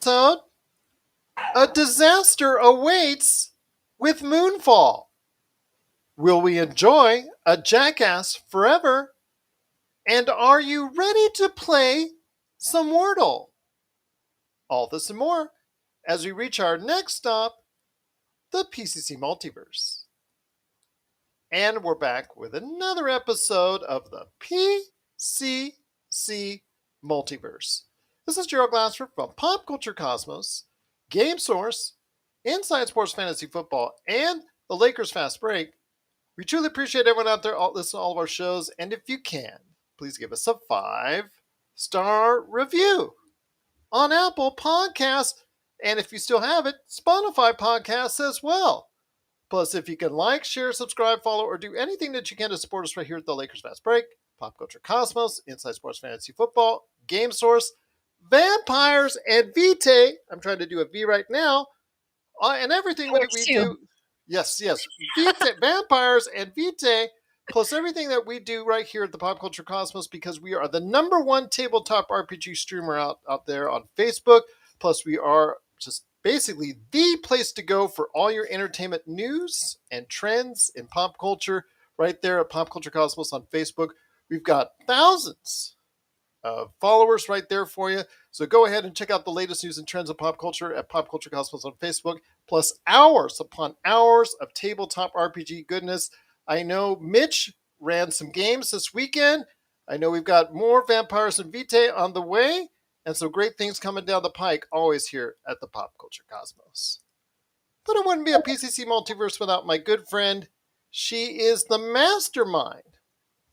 episode, a disaster awaits with Moonfall. Will we enjoy a Jackass forever? And are you ready to play some Wordle? All this and more as we reach our next stop, the PCC Multiverse. And we're back with another episode of the PCC Multiverse. This is Gerald Glassford from Pop Culture Cosmos, Game Source, Inside Sports Fantasy Football, and the Lakers Fast Break. We truly appreciate everyone out there listening to all of our shows, and if you can, please give us a 5-star review on Apple Podcasts, and if you still have it, Spotify Podcasts as well. Plus, if you can like, share, subscribe, follow, or do anything that you can to support us right here at the Lakers Fast Break, Pop Culture Cosmos, Inside Sports Fantasy Football, Game Source, Vampires, and Vitae. I'm trying to do a V right now. And everything we do. Yes. Vitae, Vampires, and Vitae, plus everything that we do right here at the Pop Culture Cosmos, because we are the #1 tabletop RPG streamer out there on Facebook. Plus, we are just basically the place to go for all your entertainment news and trends in pop culture right there at Pop Culture Cosmos on Facebook. We've got thousands of followers right there for you. So go ahead and check out the latest news and trends of pop culture at Pop Culture Cosmos on Facebook, plus hours upon hours of tabletop RPG goodness. I know Mitch ran some games this weekend. I know we've got more Vampires and Vitae on the way, and some great things coming down the pike, always here at the Pop Culture Cosmos. But it wouldn't be a PCC Multiverse without my good friend. She is the mastermind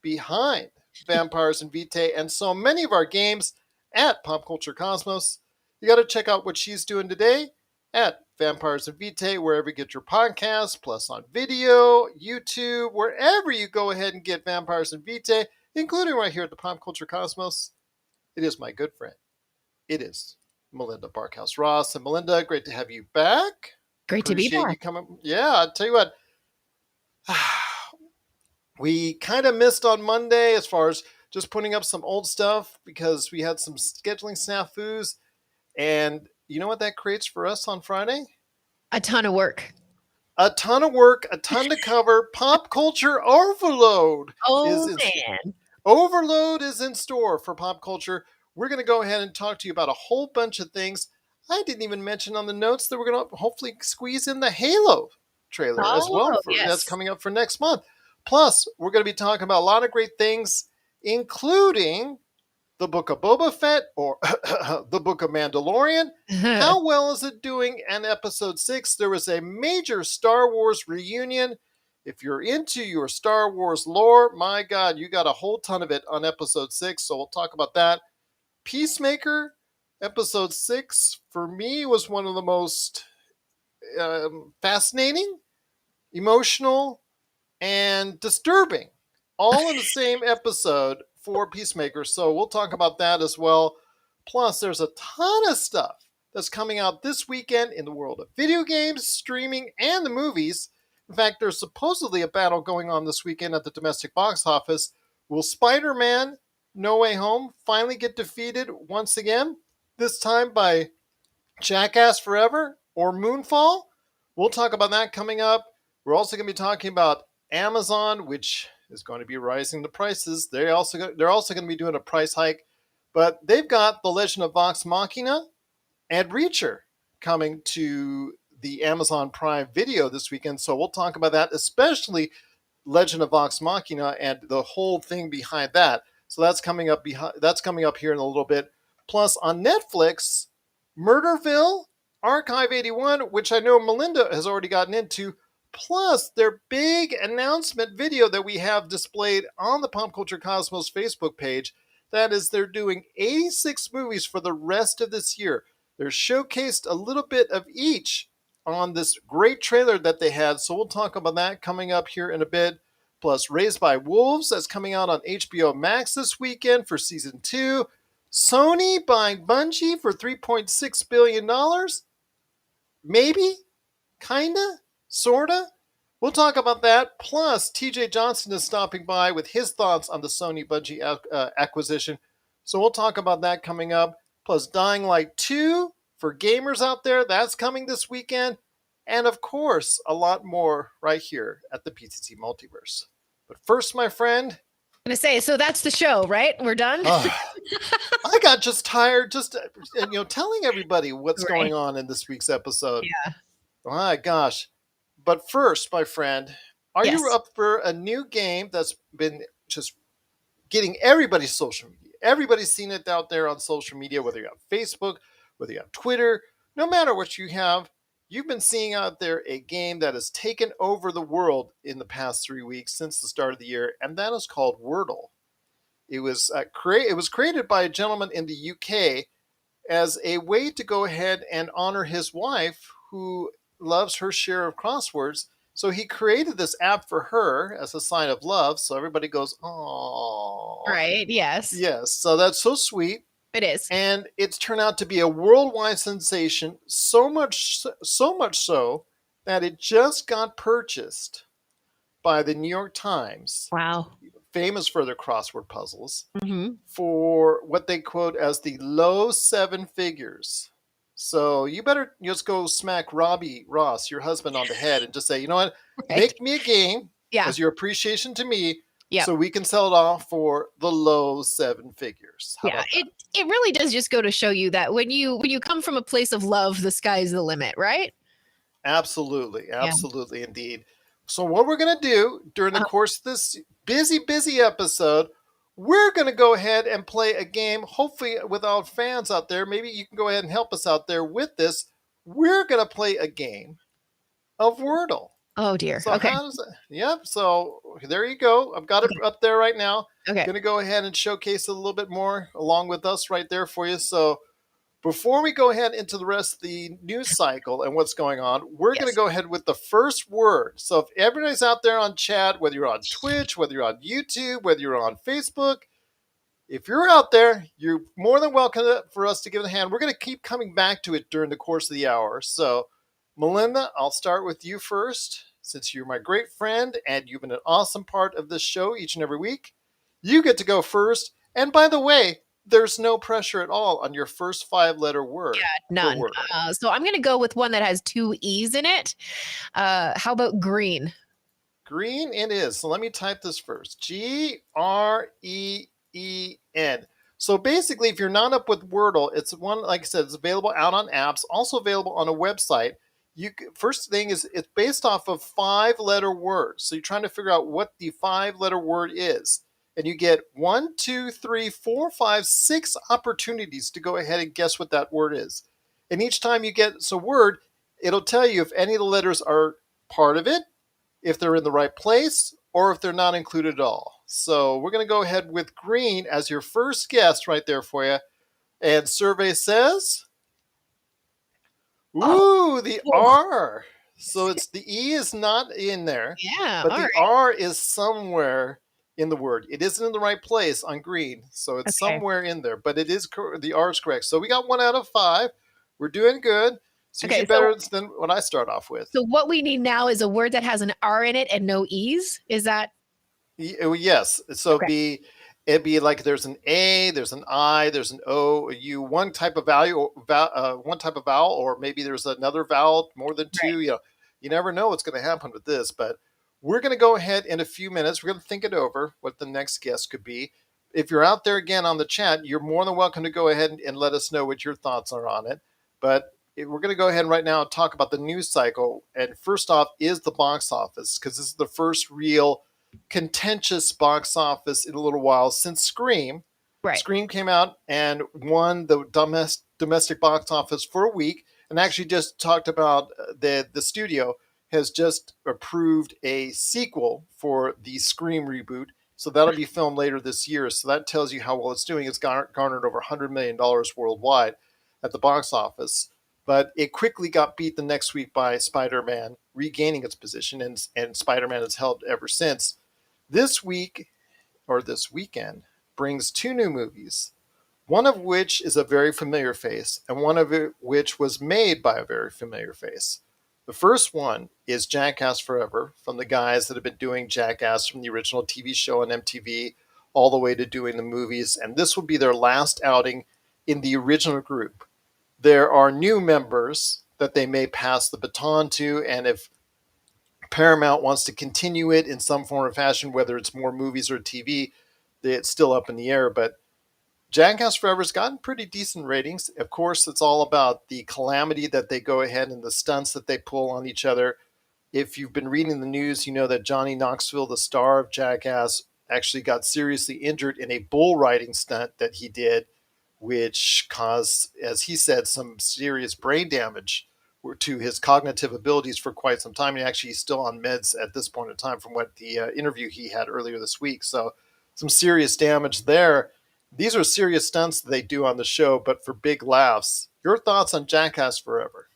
behind Vampires and Vitae and so many of our games at Pop Culture Cosmos. You got to check out what she's doing today at Vampires and Vitae, wherever you get your podcasts, plus on video, YouTube, wherever you go ahead and get Vampires and Vitae, including right here at the Pop Culture Cosmos. It is my good friend. It is Melinda Barkhouse Ross. And Melinda, great to have you back. Great to be back. You coming. Yeah, I'll tell you what. We kind of missed on Monday as far as just putting up some old stuff because we had some scheduling snafus. And you know what that creates for us on Friday? A ton of work. A ton of work, a ton to cover. Pop culture overload. Overload is in store for pop culture. We're going to go ahead and talk to you about a whole bunch of things. I didn't even mention on the notes that we're going to hopefully squeeze in the Halo trailer as well. That's coming up for next month. Plus, we're going to be talking about a lot of great things, including the Book of Boba Fett or the Book of Mandalorian. How well is it doing in Episode 6? There was a major Star Wars reunion. If you're into your Star Wars lore, my God, you got a whole ton of it on Episode 6, so we'll talk about that. Peacemaker, Episode 6, for me, was one of the most fascinating, emotional, and disturbing, all in the same episode for Peacemaker. So we'll talk about that as well. Plus, there's a ton of stuff that's coming out this weekend in the world of video games, streaming, and the movies. In fact, there's supposedly a battle going on this weekend at the domestic box office. Will Spider-Man No Way Home finally get defeated once again? This time by Jackass Forever or Moonfall? We'll talk about that coming up. We're also going to be talking about Amazon, which is going to be rising the prices. They're also going to be doing a price hike. But they've got The Legend of Vox Machina and Reacher coming to the Amazon Prime Video this weekend. So we'll talk about that, especially Legend of Vox Machina and the whole thing behind that. So that's coming up here in a little bit. Plus on Netflix, Murderville, Archive 81, which I know Melinda has already gotten into, plus their big announcement video that we have displayed on the Pop Culture Cosmos Facebook page. That is, they're doing 86 movies for the rest of this year. They're showcased a little bit of each on this great trailer that they had. So we'll talk about that coming up here in a bit. Plus Raised by Wolves, that's coming out on HBO Max this weekend for season 2. Sony buying Bungie for $3.6 billion. Maybe? Kinda? Sorta? We'll talk about that. Plus, TJ Johnson is stopping by with his thoughts on the Sony Bungie acquisition. So we'll talk about that coming up. Plus, Dying Light 2 for gamers out there. That's coming this weekend. And of course, a lot more right here at the PCC Multiverse. But first, my friend, I'm gonna say, so that's the show, right? We're done. I got just tired just telling everybody what's Right. going on in this week's episode. Yeah. My gosh. But first, my friend, are you Yes. up for a new game that's been just getting everybody's social media? Everybody's seen it out there on social media, whether you have Facebook, whether you have Twitter, no matter what you have, you've been seeing out there a game that has taken over the world in the past 3 weeks since the start of the year, and that is called Wordle. It was created by a gentleman in the UK as a way to go ahead and honor his wife, who loves her share of crosswords. So he created this app for her as a sign of love. So everybody goes, "Oh, Right. Yes, yes." So that's so sweet, it is. and it's turned out to be a worldwide sensation. So much so that it just got purchased by the New York Times, Wow. famous for their crossword puzzles, Hmm. for what they quote as the low seven figures. So you better just go smack Robbie Ross, your husband, on the head and just say, you know what, Right. make me a game Yeah. as your appreciation to me Yeah. so we can sell it off for the low seven figures. How Yeah. about It that? it really does just go to show you that when you come from a place of love, the sky's the limit, right? Absolutely. Yeah. Absolutely indeed. So what we're going to do during the Uh, course of this busy episode, we're going to go ahead and play a game, hopefully without fans out there. Maybe you can go ahead and help us out there with this. We're going to play a game of Wordle. oh dear. So Okay. how does it? Yep. So there you go. I've got it Okay. up there right now. Okay. Going to go ahead and showcase it a little bit more along with us right there for you. So before we go ahead into the rest of the news cycle and what's going on, we're going to Yes. go ahead with the first word. So if everybody's out there on chat, whether you're on Twitch, whether you're on YouTube, whether you're on Facebook, if you're out there, you're more than welcome for us to give it a hand. We're going to keep coming back to it during the course of the hour. So, Melinda, I'll start with you first. Since you're my great friend and you've been an awesome part of this show each and every week, you get to go first. And by the way, there's no pressure at all on your first 5 letter word for None. Wordle. So I'm going to go with one that has two E's in it. How about green? Green it is. So let me type this first. Green. So basically, if you're not up with Wordle, it's one, like I said, it's available out on apps, also available on a website. First thing is it's based off of 5 letter words. So you're trying to figure out what the 5 letter word is. And you get 1, 2, 3, 4, 5, 6 opportunities to go ahead and guess what that word is. And each time you get a word, it'll tell you if any of the letters are part of it, if they're in the right place, or if they're not included at all. So we're going to go ahead with green as your first guess right there for you. And survey says, Oh, ooh, the oh, R. So it's the E is not in there, yeah. but All the right. R is somewhere in the word. It isn't in the right place on green, so it's Okay. somewhere in there, but it is the R is correct. So we got 1 out of 5. We're doing good. It's usually Okay. So better than what I start off with. so what we need now is a word that has an R in it and no E's. Is that Yes. So okay? it'd be like there's an A, there's an I, there's an O, a U, one type of one type of vowel, or maybe there's another vowel, more than Right. two. You never know what's going to happen with this. But we're going to go ahead in a few minutes. We're going to think it over what the next guest could be. If you're out there again on the chat, you're more than welcome to go ahead and let us know what your thoughts are on it. But we're going to go ahead right now and talk about the news cycle. And first off is the box office, because this is the first real contentious box office in a little while since Scream. Right. Scream came out and won the domestic box office for a week, and actually just talked about the studio has just approved a sequel for the Scream reboot. So that'll be filmed later this year. So that tells you how well it's doing. It's garnered over $100 million worldwide at the box office. But it quickly got beat the next week by Spider-Man, regaining its position, and Spider-Man has held ever since. This week, or this weekend, brings 2 new movies, one of which is a very familiar face, and one of which was made by a very familiar face. The first one is Jackass Forever, from the guys that have been doing Jackass from the original TV show on MTV all the way to doing the movies, and this will be their last outing in the original group. there are new members that they may pass the baton to, and if Paramount wants to continue it in some form or fashion, whether it's more movies or TV, it's still up in the air. But Jackass Forever's gotten pretty decent ratings. Of course, it's all about the calamity that they go ahead and the stunts that they pull on each other. If you've been reading the news, you know that Johnny Knoxville, the star of Jackass, actually got seriously injured in a bull riding stunt that he did, which caused, as he said, some serious brain damage to his cognitive abilities for quite some time. And actually, he's still on meds at this point in time from what the interview he had earlier this week. So, some serious damage there. These are serious stunts that they do on the show, but for big laughs. Your thoughts on Jackass Forever?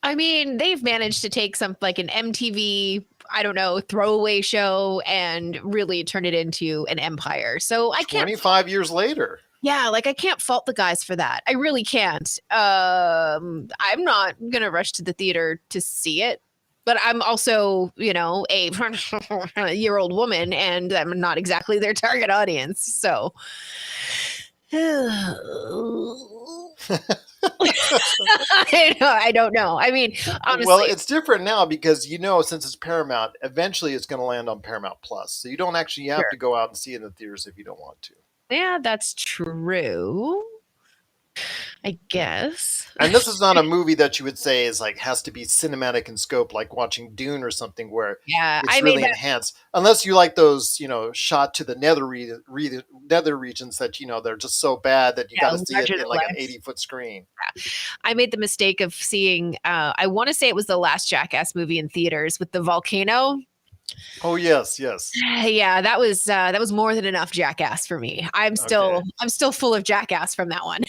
I mean, they've managed to take some like an MTV, I don't know, throwaway show and really turn it into an empire. So I can't 25 years later. yeah, like I can't fault the guys for that. I really can't. I'm not gonna rush to the theater to see it, but I'm also, you know, a year-old woman, and I'm not exactly their target audience. So, I don't know. I mean, Well, honestly, it's different now because you know, since it's Paramount, eventually it's going to land on Paramount Plus. So you don't actually have sure. to go out and see it in the theaters if you don't want to. Yeah, that's true. I guess. And this is not a movie that you would say is like has to be cinematic in scope, like watching Dune or something where Yeah, I it's made really that. enhanced. Unless you like those, shot to the nether regions that they're just so bad that you got Yeah, to see it larger in than like an life. 80-foot screen. I made the mistake of seeing. I want to say it was the last Jackass movie in theaters with the volcano. Oh yes, yes. Yeah, that was more than enough Jackass for me. Okay. I'm still full of Jackass from that one.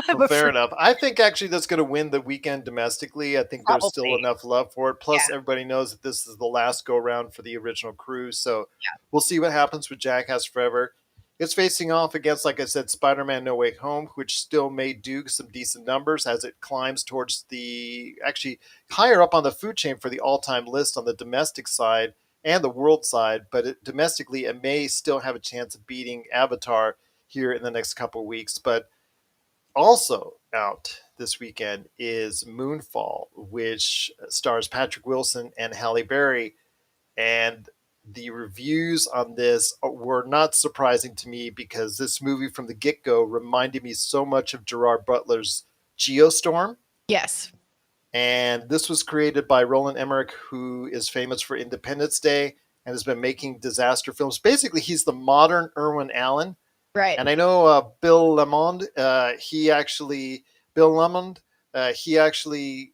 I'm Well, fair afraid, enough. I think actually that's going to win the weekend domestically. I think there's still probably. enough love for it. Yeah, Plus, everybody knows that this is the last go round for the original crew. So yeah. we'll see what happens with Jackass Forever. It's facing off against, like I said, Spider Man No Way Home, which still may do some decent numbers as it climbs towards the actually higher up on the food chain for the all time list on the domestic side and the world side. But domestically, it may still have a chance of beating Avatar here in the next couple of weeks. But also out this weekend is Moonfall, which stars Patrick Wilson and Halle Berry. And the reviews on this were not surprising to me because this movie from the get go reminded me so much of Gerard Butler's Geostorm. Yes. And this was created by Roland Emmerich, who is famous for Independence Day and has been making disaster films. Basically, he's the modern Irwin Allen, Right. and I know Bill Lamond. Bill Lamond. He actually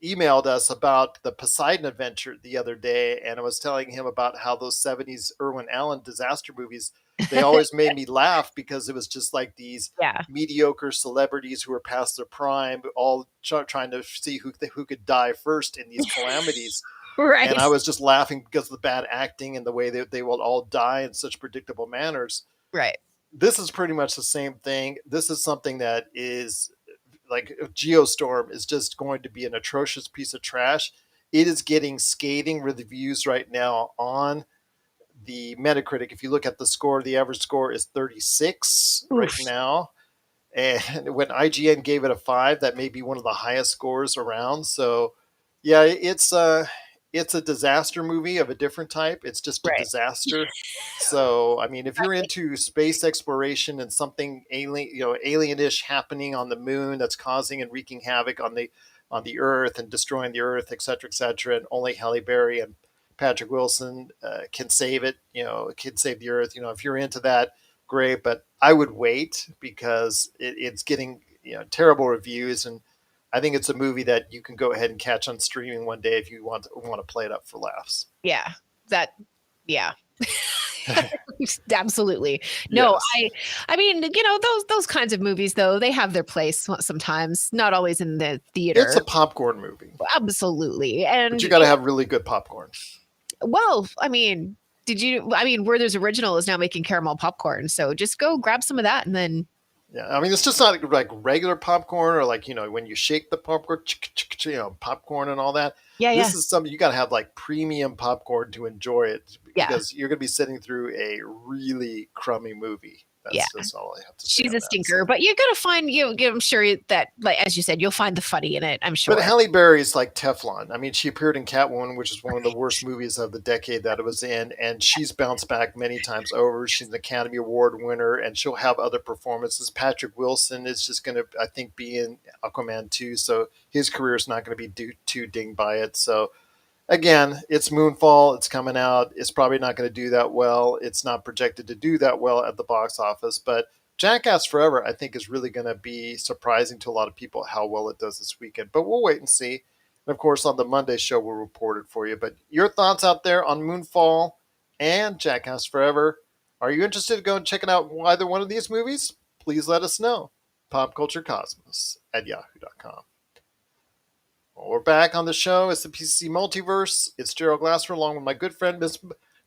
emailed us about the Poseidon Adventure the other day, and I was telling him about how those '70s Irwin Allen disaster movies they always made me laugh because it was just like these Yeah. mediocre celebrities who were past their prime, all trying to see who could die first in these calamities. And Right. I was just laughing because of the bad acting and the way that they will all die in such predictable manners. Right. This is pretty much the same thing. This is something that is like Geostorm is just going to be an atrocious piece of trash. It is getting scathing reviews right now on the Metacritic. If you look at the score, the average score is 36 right Oof. now. And when IGN gave it a 5, that may be one of the highest scores around. So, yeah, it's a disaster movie of a different type. It's just a Right. disaster. So, I mean, if you're into space exploration and something alien, alienish happening on the moon that's causing and wreaking havoc on the Earth and destroying the Earth, et cetera, and only Halle Berry and Patrick Wilson can save it, can save the Earth. If you're into that, great. But I would wait because it's getting terrible reviews, and I think it's a movie that you can go ahead and catch on streaming one day if you want to play it up for laughs. Yeah. That. Yeah. Absolutely. No, Yes. I mean, those kinds of movies though, they have their place sometimes, not always in the It's theater. a popcorn movie, Absolutely. but And you got to have really good popcorn. well, I mean, Werther's Original is now making caramel popcorn, so just go grab some of that and then Yeah, I mean, it's just not like regular popcorn or like when you shake the popcorn, popcorn and all that. yeah, yeah. This is something you got to have like premium popcorn to enjoy it Yeah. because you're going to be sitting through a really crummy movie. Yeah. That's all I have to say She's on a that. So. stinker, but you're gonna find I'm sure that, like as you said, you'll find the funny in it. I'm But sure. Halle Berry's like Teflon. I mean, she appeared in Catwoman, which is one of the worst movies of the decade that it was in, and she's bounced back many times over. She's an Academy Award winner, and she'll have other performances. Patrick Wilson is just going to, I think, be in Aquaman 2, so his career is not going to be too dinged by it. So again, it's Moonfall. It's coming out. It's probably not going to do that well. It's not projected to do that well at the box office. But Jackass Forever, I think, is really going to be surprising to a lot of people how well it does this weekend. But we'll wait and see. And of course, on the Monday show, we'll report it for you. But your thoughts out there on Moonfall and Jackass Forever? Are you interested in going and checking out either one of these movies? Please let us know. PopCultureCosmos at yahoo.com. Well, we're back on the show. It's the PCC Multiverse. It's Gerald Glasser along with my good friend,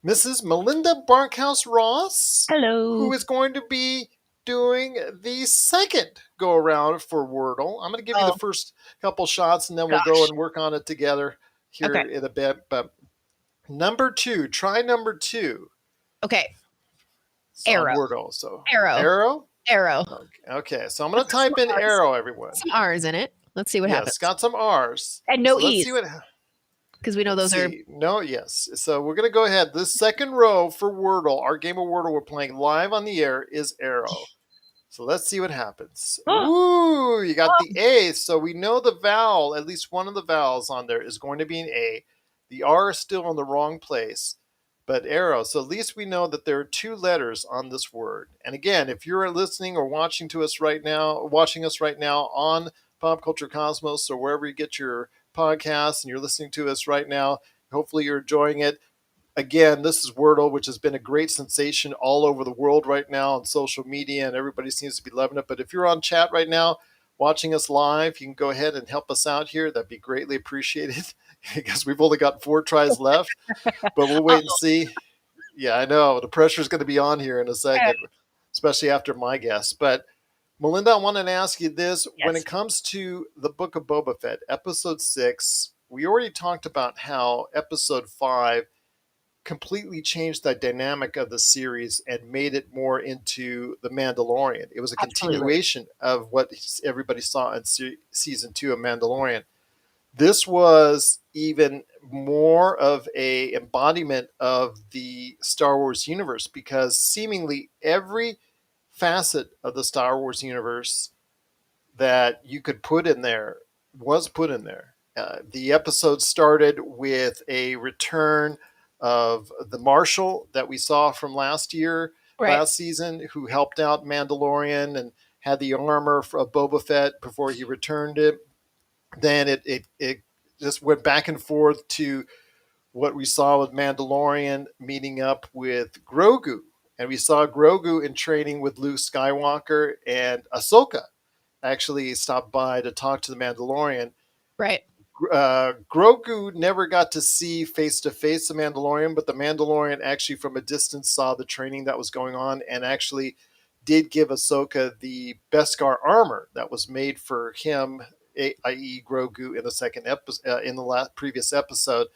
Mrs. Melinda Barkhouse Ross, Hello. who is going to be doing the second go around for Wordle. I'm going to give you the first couple shots and then we'll go and work on it together here in a bit. But number two, try number two. Okay. Arrow. Wordle. So Arrow. Okay. So I'm going to type in arrow, everyone. Some R's in it. Let's see what happens. Yes, got some R's. And no so E's. Let's see what because we know those are no. Yes, so we're gonna go ahead. This second row for Wordle, our game of Wordle we're playing live on the air, is arrow. So let's see what happens. Ooh, you got the A. So we know the vowel, at least one of the vowels on there is going to be an A. The R is still in the wrong place, but arrow. So at least we know that there are two letters on this word. And again, if you're listening or watching us right now on Pop Culture Cosmos or wherever you get your podcasts and you're listening to us right now, hopefully you're enjoying it. Again, this is Wordle, which has been a great sensation all over the world right now on social media, and everybody seems to be loving it. But if you're on chat right now, watching us live, you can go ahead and help us out here. That'd be greatly appreciated because we've only got 4 tries left, but we'll wait and see. Yeah, I know. The pressure is going to be on here in a second, especially after my guess. But Melinda, I wanted to ask you this. Yes. When it comes to the Book of Boba Fett, episode 6, we already talked about how episode 5 completely changed the dynamic of the series and made it more into The Mandalorian. It was a continuation of what everybody saw in season 2 of Mandalorian. This was even more of a embodiment of the Star Wars universe because seemingly every facet of the Star Wars universe that you could put in there was put in there. The episode started with a return of the Marshal that we saw from last season, who helped out Mandalorian and had the armor of Boba Fett before he returned it. Then it just went back and forth to what we saw with Mandalorian meeting up with Grogu. And we saw Grogu in training with Luke Skywalker, and Ahsoka actually stopped by to talk to the Mandalorian. Right. Grogu never got to see face-to-face the Mandalorian, but the Mandalorian actually from a distance saw the training that was going on and actually did give Ahsoka the Beskar armor that was made for him, i.e. Grogu, in the second episode, in the previous episode.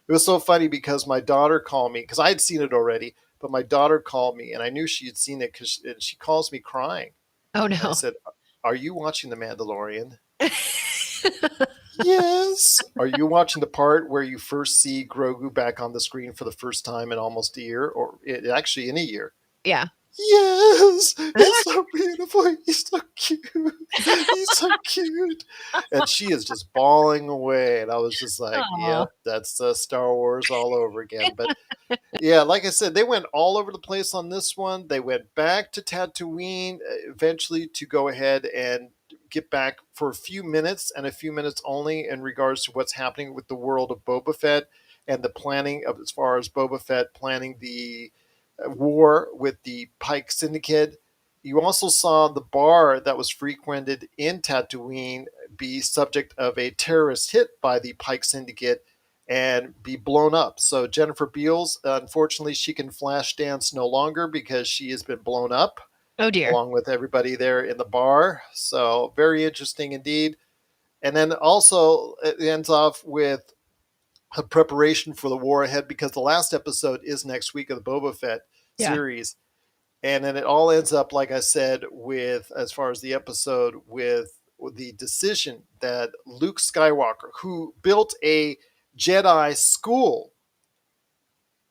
It was so funny because my daughter called me, because I had seen it already, but my daughter called me, and I knew she had seen it because she calls me crying. Oh, no. And I said, "Are you watching The Mandalorian?" Yes. Are you watching the part where you first see Grogu back on the screen for the first time in almost a year, or actually in a year? Yeah. Yes, he's so beautiful. He's so cute. He's so cute. And she is just bawling away. And I was just like, yep, that's Star Wars all over again. But yeah, like I said, they went all over the place on this one. They went back to Tatooine eventually to go ahead and get back for a few minutes and a few minutes only in regards to what's happening with the world of Boba Fett and the planning of, as far as Boba Fett planning the war with the Pike Syndicate. You also saw the bar that was frequented in Tatooine be subject of a terrorist hit by the Pike Syndicate and be blown up. So Jennifer Beals, unfortunately, she can flash dance no longer because she has been blown up. Oh, dear. Along with everybody there in the bar. So very interesting indeed. And then also it ends off with a preparation for the war ahead because the last episode is next week of the Boba Fett series. And then it all ends up, like I said, with, as far as the episode, with the decision that Luke Skywalker, who built a Jedi school,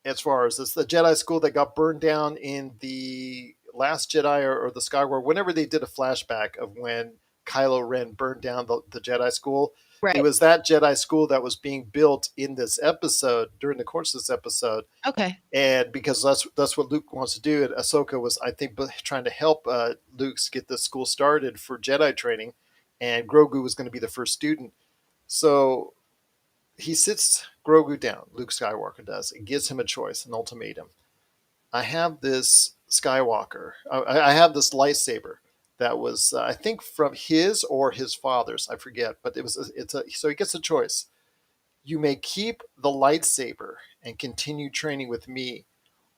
as far as this, the Jedi school that got burned down in the Last Jedi, or the Skywalker, whenever they did a flashback of when Kylo Ren burned down the Jedi school, it Right. was that Jedi school that was being built in this episode, during the course of this episode. Okay. And because that's what Luke wants to do, and Ahsoka was, I think, trying to help Luke get the school started for Jedi training, and Grogu was going to be the first student. So he sits Grogu down, Luke Skywalker does, and gives him a choice, an ultimatum. I have this Skywalker, I have this lightsaber that was, I think, from his or his father's, I forget, but so he gets a choice. You may keep the lightsaber and continue training with me,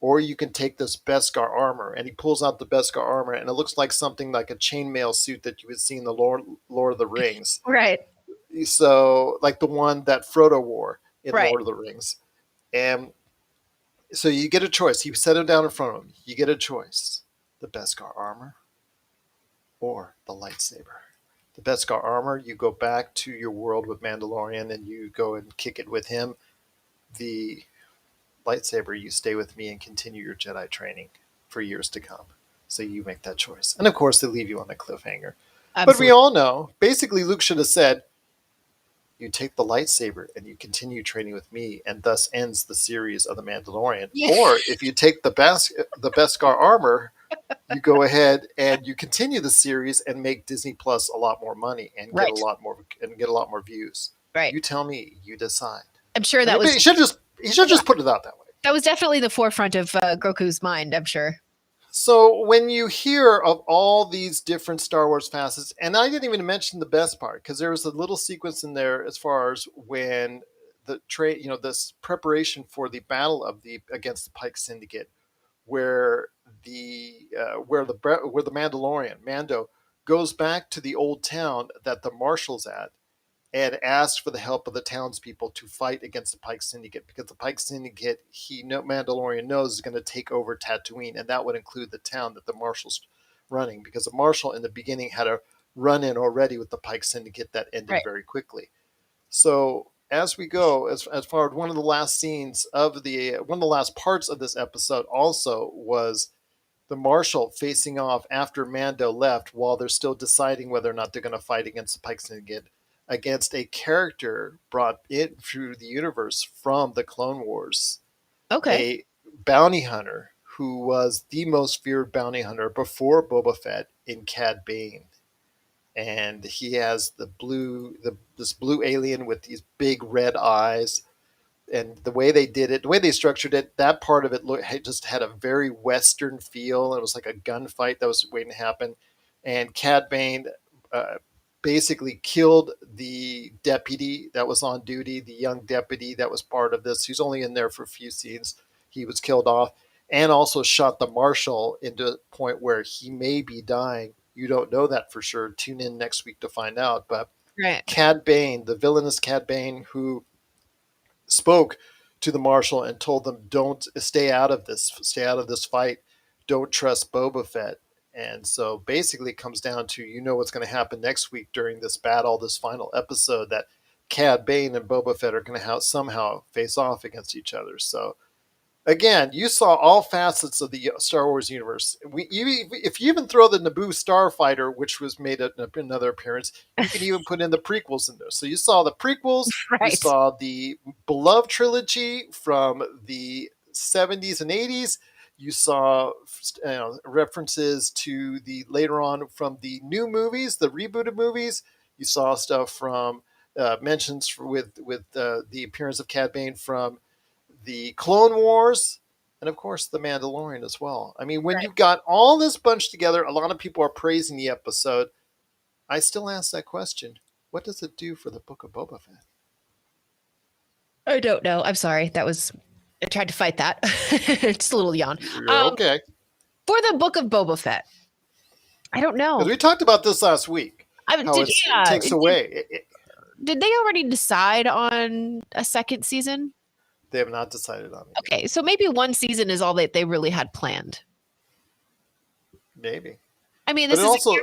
or you can take this Beskar armor. And he pulls out the Beskar armor, and it looks like something like a chainmail suit that you would see in the Lord of the Rings. Right. So, like the one that Frodo wore in Right. Lord of the Rings. And so you get a choice. He set him down in front of him. You get a choice: the Beskar armor or the lightsaber. The Beskar armor, you go back to your world with Mandalorian and you go and kick it with him. The lightsaber, you stay with me and continue your Jedi training for years to come. So you make that choice. And of course, they leave you on a cliffhanger. But we Absolutely. all know, basically, Luke should have said, you take the lightsaber and you continue training with me, and thus ends the series of The Mandalorian. Yeah. Or if you take the Beskar armor, you go ahead and you continue the series and make Disney Plus a lot more money and Right. get a lot more views. Right. You tell me, you decide. I'm sure that I mean, was he should just put it out that way. that was definitely the forefront of Groku's mind, I'm sure. So when you hear of all these different Star Wars facets, and I didn't even mention the best part, because there was a little sequence in there as far as when this preparation for the battle against the Pike Syndicate, where where the Mandalorian Mando goes back to the old town that the marshal's at, and asks for the help of the townspeople to fight against the Pike Syndicate, because the Pike Syndicate, Mandalorian knows, is going to take over Tatooine, and that would include the town that the Marshal's running, because the Marshal in the beginning had a run-in already with the Pike Syndicate that ended Right. very quickly. So as we go, as far as one of the last scenes of one of the last parts of this episode also was the Marshal facing off after Mando left, while they're still deciding whether or not they're going to fight against the Pike Syndicate, against a character brought in through the universe from the Clone Wars, Okay. a bounty hunter who was the most feared bounty hunter before Boba Fett, in Cad Bane. And he has this blue alien with these big red eyes, and the way they did it, the way they structured it, that part of it just had a very Western feel. It was like a gunfight that was waiting to happen. And Cad Bane uh, basically killed the deputy that was on duty, the young deputy that was part of this. He's only in there for a few scenes. He was killed off, and also shot the marshal into a point where he may be dying. You don't know that for sure. Tune in next week to find out. But Right. Cad Bane, the villainous Cad Bane, who spoke to the marshal and told them, "Don't stay out of this fight. Don't trust Boba Fett." And so basically, it comes down to, what's going to happen next week during this battle, this final episode, that Cad Bane and Boba Fett are going to somehow face off against each other. So again, you saw all facets of the Star Wars universe. If you even throw the Naboo Starfighter, which was made another appearance, you can even put in the prequels in there. So you saw the prequels, you Right. saw the beloved trilogy from the 70s and 80s. You saw references to the later on from the new movies, the rebooted movies. You saw stuff from mentions with the appearance of Cad Bane from the Clone Wars, and of course the Mandalorian as well. I mean, when Right. you've got all this bunch together, a lot of people are praising the episode. I still ask that question: what does it do for the Book of Boba Fett? I don't know. I'm sorry. I tried to fight that. Just a little yawn. You're okay, For the Book of Boba Fett, I don't know. because we talked about this last week. How it takes away. Did they already decide on a second season? They have not decided on it. Okay, so maybe one season is all that they really had planned. maybe. I mean, But this it is also,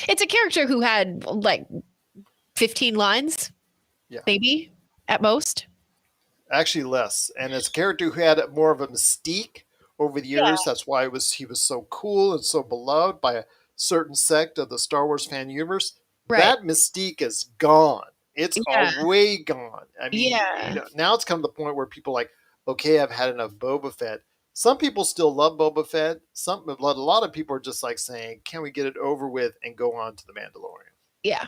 it's a character who had like 15 lines, yeah, maybe at most. actually less. And as a character who had more of a mystique over the Yeah. years, that's why he was so cool and so beloved by a certain sect of the Star Wars fan universe. Right. That mystique is gone. It's Yeah. way gone. I mean, Yeah. now it's come to the point where people are like, okay, I've had enough Boba Fett. Some people still love Boba Fett. A lot of people are just like saying, can we get it over with and go on to the Mandalorian? Yeah.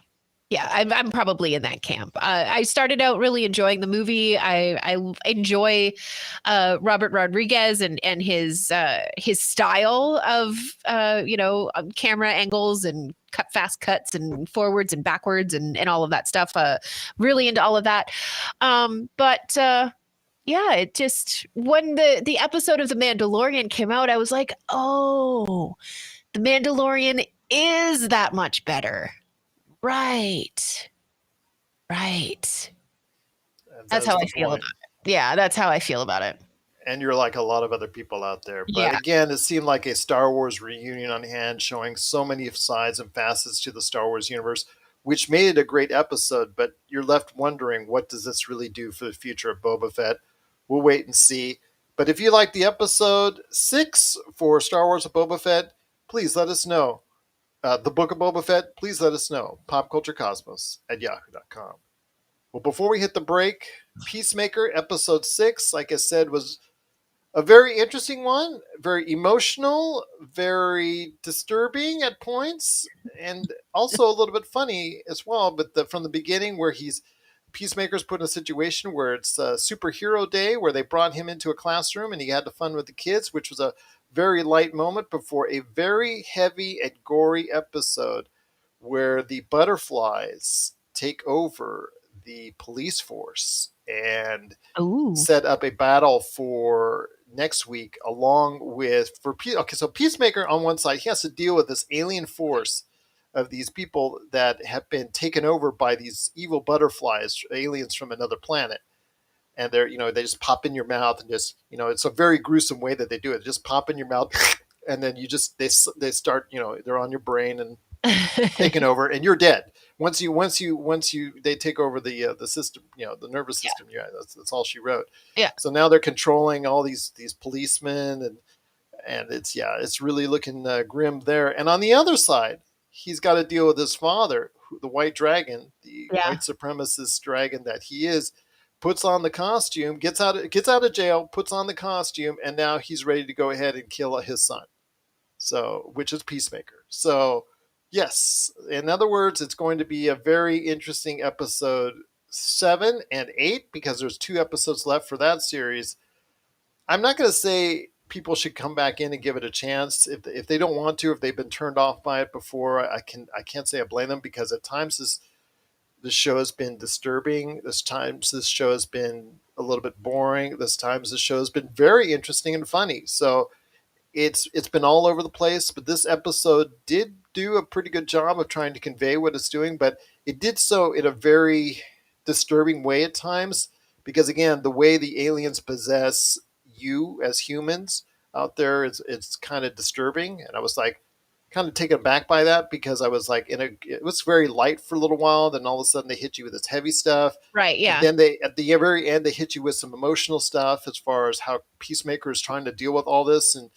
Yeah, I'm probably in that camp. I started out really enjoying the movie. I enjoy Robert Rodriguez and his style of camera angles and fast cuts and forwards and backwards and all of that stuff. Really into all of that. But yeah, it just when the episode of The Mandalorian came out, I was like, oh, The Mandalorian is that much better. Right. Right. And that That's is how the I feel about point. it. Yeah, that's how I feel about it. And you're like a lot of other people out there. But Yeah. again, it seemed like a Star Wars reunion on hand, showing so many sides and facets to the Star Wars universe, which made it a great episode. But you're left wondering, what does this really do for the future of Boba Fett? We'll wait and see. But if you like the episode 6 for Star Wars of Boba Fett, please let us know. The Book of Boba Fett, please let us know. Popculturecosmos at yahoo.com. Well, before we hit the break, Peacemaker episode 6, like I said, was a very interesting one, very emotional, very disturbing at points, and also a little bit funny as well. But from the beginning, where Peacemaker's put in a situation where it's a superhero day, where they brought him into a classroom and he had the fun with the kids, which was a very light moment before a very heavy and gory episode where the butterflies take over the police force and Ooh. set up a battle for next week along with okay, so Peacemaker on one side, he has to deal with this alien force of these people that have been taken over by these evil butterflies, aliens from another planet. And they're, they just pop in your mouth and just, it's a very gruesome way that they do it. They just pop in your mouth and then they start, they're on your brain and taken over, and you're dead. Once you they take over the system, the nervous Yeah. system. Yeah, that's all she wrote. Yeah. So now they're controlling all these policemen, and it's really looking grim there. And on the other side, he's got to deal with his father, the White Dragon, the Yeah. white supremacist dragon that he is. Puts on the costume, gets out of jail, puts on the costume, and now he's ready to go ahead and kill his son. So, which is Peacemaker. So, yes, in other words, it's going to be a very interesting episode 7 and 8 because there's 2 episodes left for that series. I'm not going to say people should come back in and give it a chance if they don't want to, if they've been turned off by it before. I can't say I blame them because at times this show has been disturbing. This times this show has been a little bit boring. This times this show has been very interesting and funny. So it's been all over the place, but this episode did do a pretty good job of trying to convey what it's doing, but it did so in a very disturbing way at times because again, the way the aliens possess you as humans out there is it's kind of disturbing, and I was like kind of taken aback by that because I was like it was very light for a little while, then all of a sudden they hit you with this heavy stuff. Right. And Yeah. then they, at the very end, they hit you with some emotional stuff as far as how Peacemaker is trying to deal with all this. And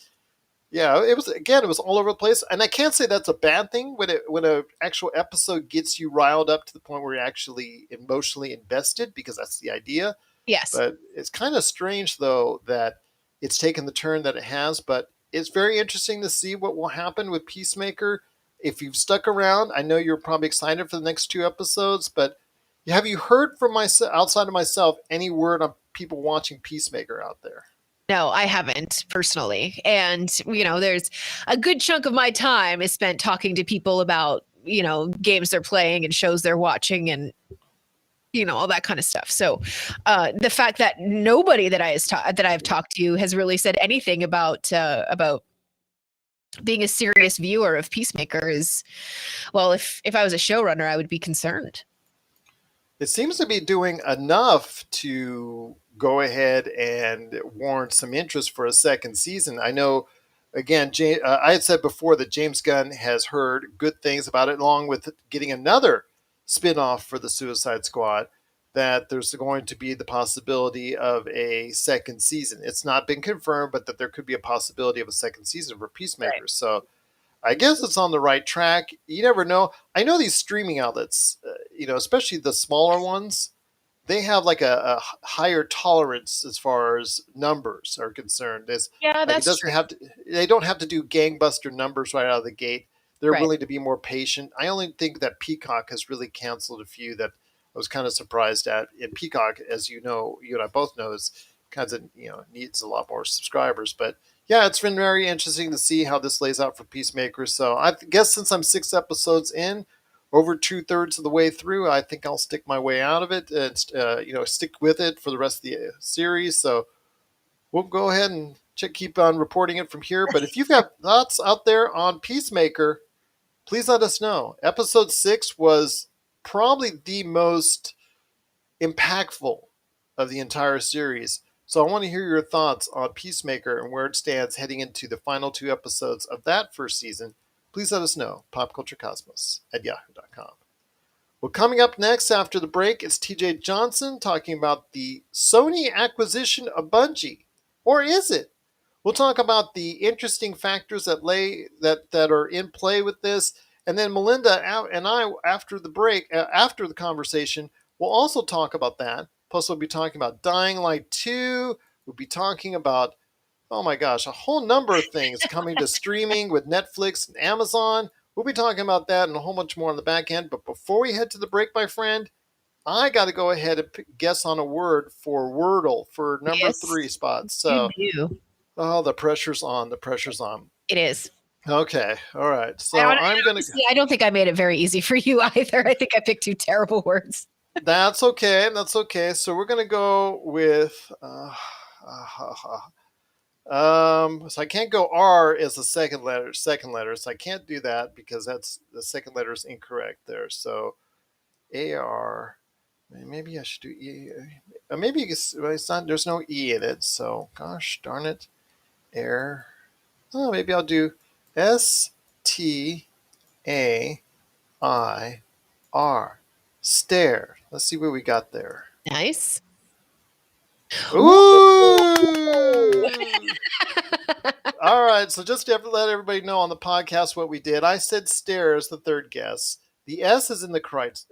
yeah, it was all over the place, and I can't say that's a bad thing when a actual episode gets you riled up to the point where you're actually emotionally invested because that's the idea. Yes. But it's kind of strange though that it's taken the turn that it has. But it's very interesting to see what will happen with Peacemaker. If you've stuck around, I know you're probably excited for the next 2 episodes. But have you heard from myself outside of myself any word on people watching Peacemaker out there? No, I haven't personally. And, there's a good chunk of my time is spent talking to people about, games they're playing and shows they're watching and, all that kind of stuff. So the fact that nobody that I've talked to has really said anything about being a serious viewer of Peacemaker is, well, if I was a showrunner, I would be concerned. It seems to be doing enough to go ahead and warrant some interest for a second season. I know again, I had said before that James Gunn has heard good things about it, along with getting another spin-off for the Suicide Squad, that there's going to be the possibility of a second season. It's not been confirmed, but that there could be a possibility of a second season for Right. Peacemaker. So I guess it's on the right track. You never know. I know these streaming outlets, especially the smaller ones, they have like a higher tolerance as far as numbers are concerned. It's Yeah, like it that's doesn't true. have to. They don't have to do gangbuster numbers right out of the gate. They're Right. willing to be more patient. I only think that Peacock has really canceled a few that I was kind of surprised at. And Peacock, as you know, you and I both know, is kinds of needs a lot more subscribers. But yeah, it's been very interesting to see how this lays out for Peacemaker. So I guess since I'm 6 episodes in, over 2/3 of the way through, I think I'll stick my way out of it and stick with it for the rest of the series. So we'll go ahead and keep on reporting it from here. But if you've got thoughts out there on Peacemaker, please let us know. Episode 6 was probably the most impactful of the entire series. So I want to hear your thoughts on Peacemaker and where it stands heading into the final 2 episodes of that first season. Please let us know. PopCultureCosmos@yahoo.com. Well, coming up next after the break is TJ Johnson talking about the Sony acquisition of Bungie. Or is it? We'll talk about the interesting factors that are in play with this. And then Melinda and I, after the break, after the conversation, we'll also talk about that. Plus, we'll be talking about Dying Light 2. We'll be talking about, oh my gosh, a whole number of things coming to streaming with Netflix and Amazon. We'll be talking about that and a whole bunch more on the back end. But before we head to the break, my friend, I got to go ahead and guess on a word for Wordle for number Yes, 3 spots. you So, do. oh, the pressure's on. The pressure's on. It is. Okay. All right. I, So I'm going to. honestly, I don't think I made it very easy for you either. I think I picked two terrible words. That's okay. That's okay. So we're going to go with. So I can't go R as the second letter. So I can't do that because that's the second letter is incorrect there. So AR. Maybe I should do E. Maybe it's not. There's no E in it. So gosh darn it. Air. Oh, maybe I'll do STAIR. Stare. Let's see what we got there. Nice. Ooh! All right, so just to let everybody know on the podcast what we did, I said stare as the third guess. The S is in the correct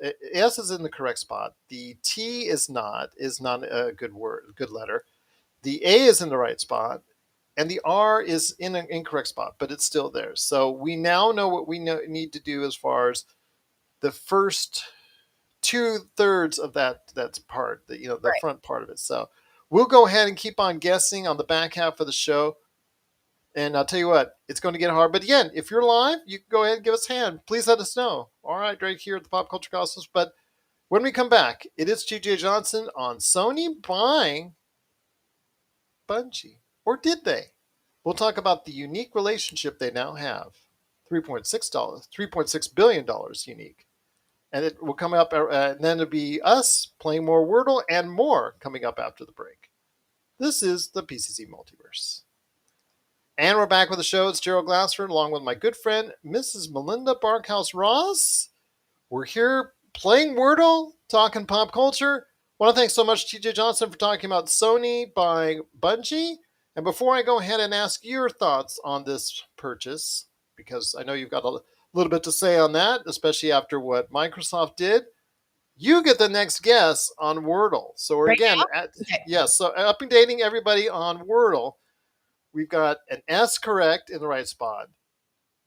spot. The T is not a good letter. The A is in the right spot, and the R is in an incorrect spot, but it's still there. So we now know what we need to do as far as the first 2/3 of that's part, the Right. front part of it. So we'll go ahead and keep on guessing on the back half of the show. And I'll tell you what, it's going to get hard. But again, if you're live, you can go ahead and give us a hand. Please let us know. All right, right here at the Pop Culture Cosmos. But when we come back, it is TJ Johnson on Sony buying Bungie. Or did they? We'll talk about the unique relationship they now have. $3.6 billion unique. And it will come up, and then it'll be us playing more Wordle and more coming up after the break. This is the PCC Multiverse. And we're back with the show. It's Gerald Glassford, along with my good friend, Mrs. Melinda Barkhouse Ross. We're here playing Wordle, talking pop culture. I want to thank so much TJ Johnson for talking about Sony buying Bungie. And before I go ahead and ask your thoughts on this purchase, because I know you've got a little bit to say on that, especially after what Microsoft did, you get the next guess on Wordle. So we're Right again now? at Okay. yes, so updating everybody on Wordle. We've got an S correct in the right spot,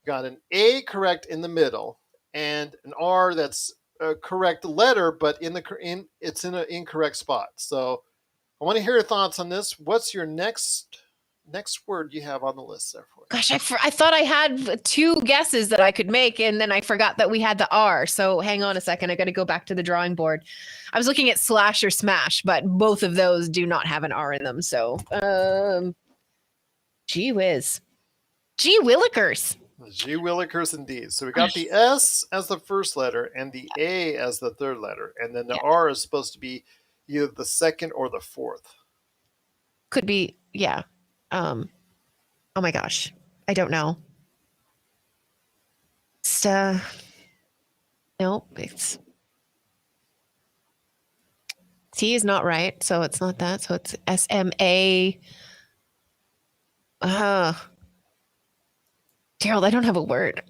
got an A correct in the middle, and an R that's a correct letter, but it's in an incorrect spot. So I want to hear your thoughts on this. What's your next word you have on the list there for you? Gosh, I thought I had two guesses that I could make, and then I forgot that we had the R. So hang on a second. I got to go back to the drawing board. I was looking at slash or smash, but both of those do not have an R in them. So, gee whiz. Gee willikers. G Willikers indeed. So we got the S as the first letter and the A as the third letter, and then the Yeah. R is supposed to be either the second or the 4th. Could be, yeah. Oh my gosh. I don't know. It's, nope. It's T is not right, so it's not that. So it's SMA. Uh, Gerald, I don't have a word.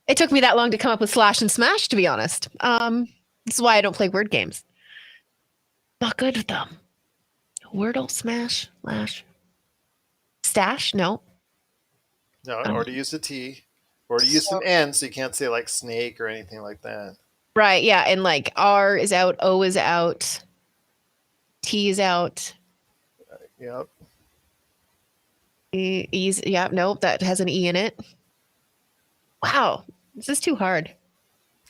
It took me that long to come up with slash and smash, to be honest. This is why I don't play word games. Not good with them. Wordle, smash, lash, stash. No. No, or to use a T, or to use an N, so you can't say like snake or anything like that. Right. Yeah. And like R is out, O is out, T is out. Yep. E's. Yeah. Nope. That has an E in it. Wow. This is too hard.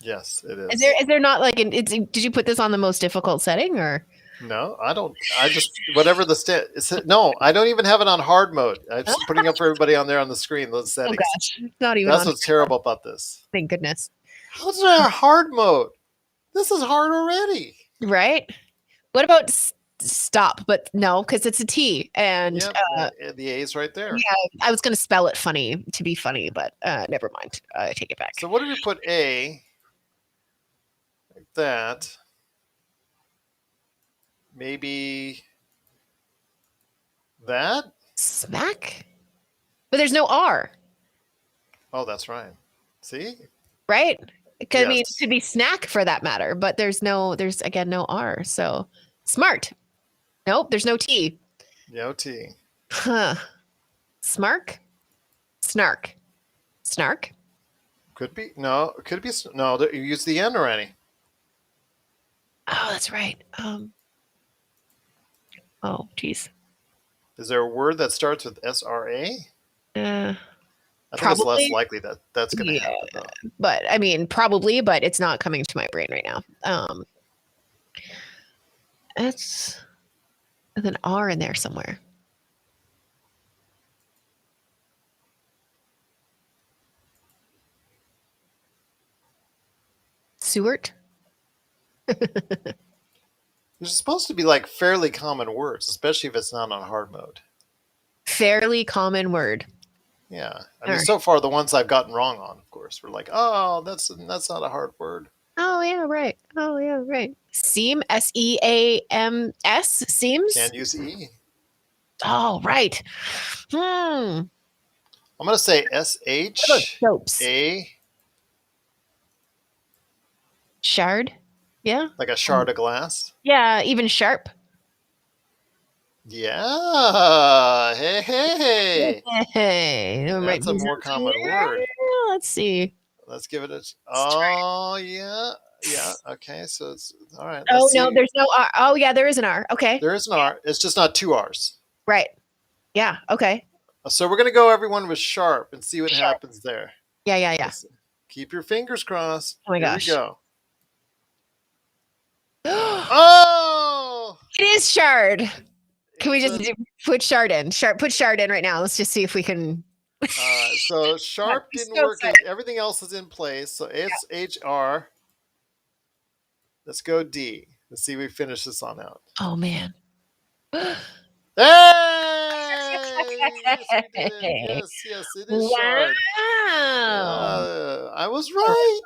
Yes, it is. Is there not like did you put this on the most difficult setting or? No, I don't. I just whatever the no, I don't even have it on hard mode. I'm just putting up for everybody on there on the screen those Oh settings. gosh, it's not even. That's on what's terrible about this. Thank goodness. How's there hard mode? This is hard already. Right. What about stop? But no, because it's a T, and yep, the A is right there. Yeah, I was going to spell it funny to be funny, but never mind. I take it back. So what if we put A like that? Maybe that? Smack? But there's no R. Oh, that's right. See? Right? Yes. I mean, it could be snack for that matter, but there's again no R. So smart. Nope, there's no T. No T. Huh. Smark? Snark. Snark? Could be. No, it could be. No, you used the N already. Oh, that's right. Oh, geez. Is there a word that starts with SRA? I think it's less likely that that's going to happen, though. But I mean, probably, but it's not coming to my brain right now. It's with an R in there somewhere. Seward? There's supposed to be like fairly common words, especially if it's not on hard mode. Fairly common word. Yeah. I mean, so far the ones I've gotten wrong on, of course, were like, oh, that's not a hard word. Oh, yeah, right. Oh, yeah, right. Seam, SEAMS, seems? Can't use E. Oh, right. I'm going to say SHA. Shard? Yeah. Like a shard of glass? Yeah, even sharp. Yeah. Hey. Hey. That's a more common word. Let's see. Let's give it a... Oh, yeah. Yeah. Okay. So it's... All right. Oh, no, there's no R. Oh, yeah, there is an R. Okay. There is an R. It's just not two R's. Right. Yeah. Okay. So we're going to go everyone with sharp and see what happens there. Yeah. Let's keep your fingers crossed. Oh, my gosh. Here we go. Oh! It is shard. Can we just put shard in? Put shard in right now. Let's just see if we can. So sharp didn't work. Everything else is in place. So it's HR. Let's go D. Let's see if we finish this on out. Oh, man. Hey! Yes, it is shard. I was right.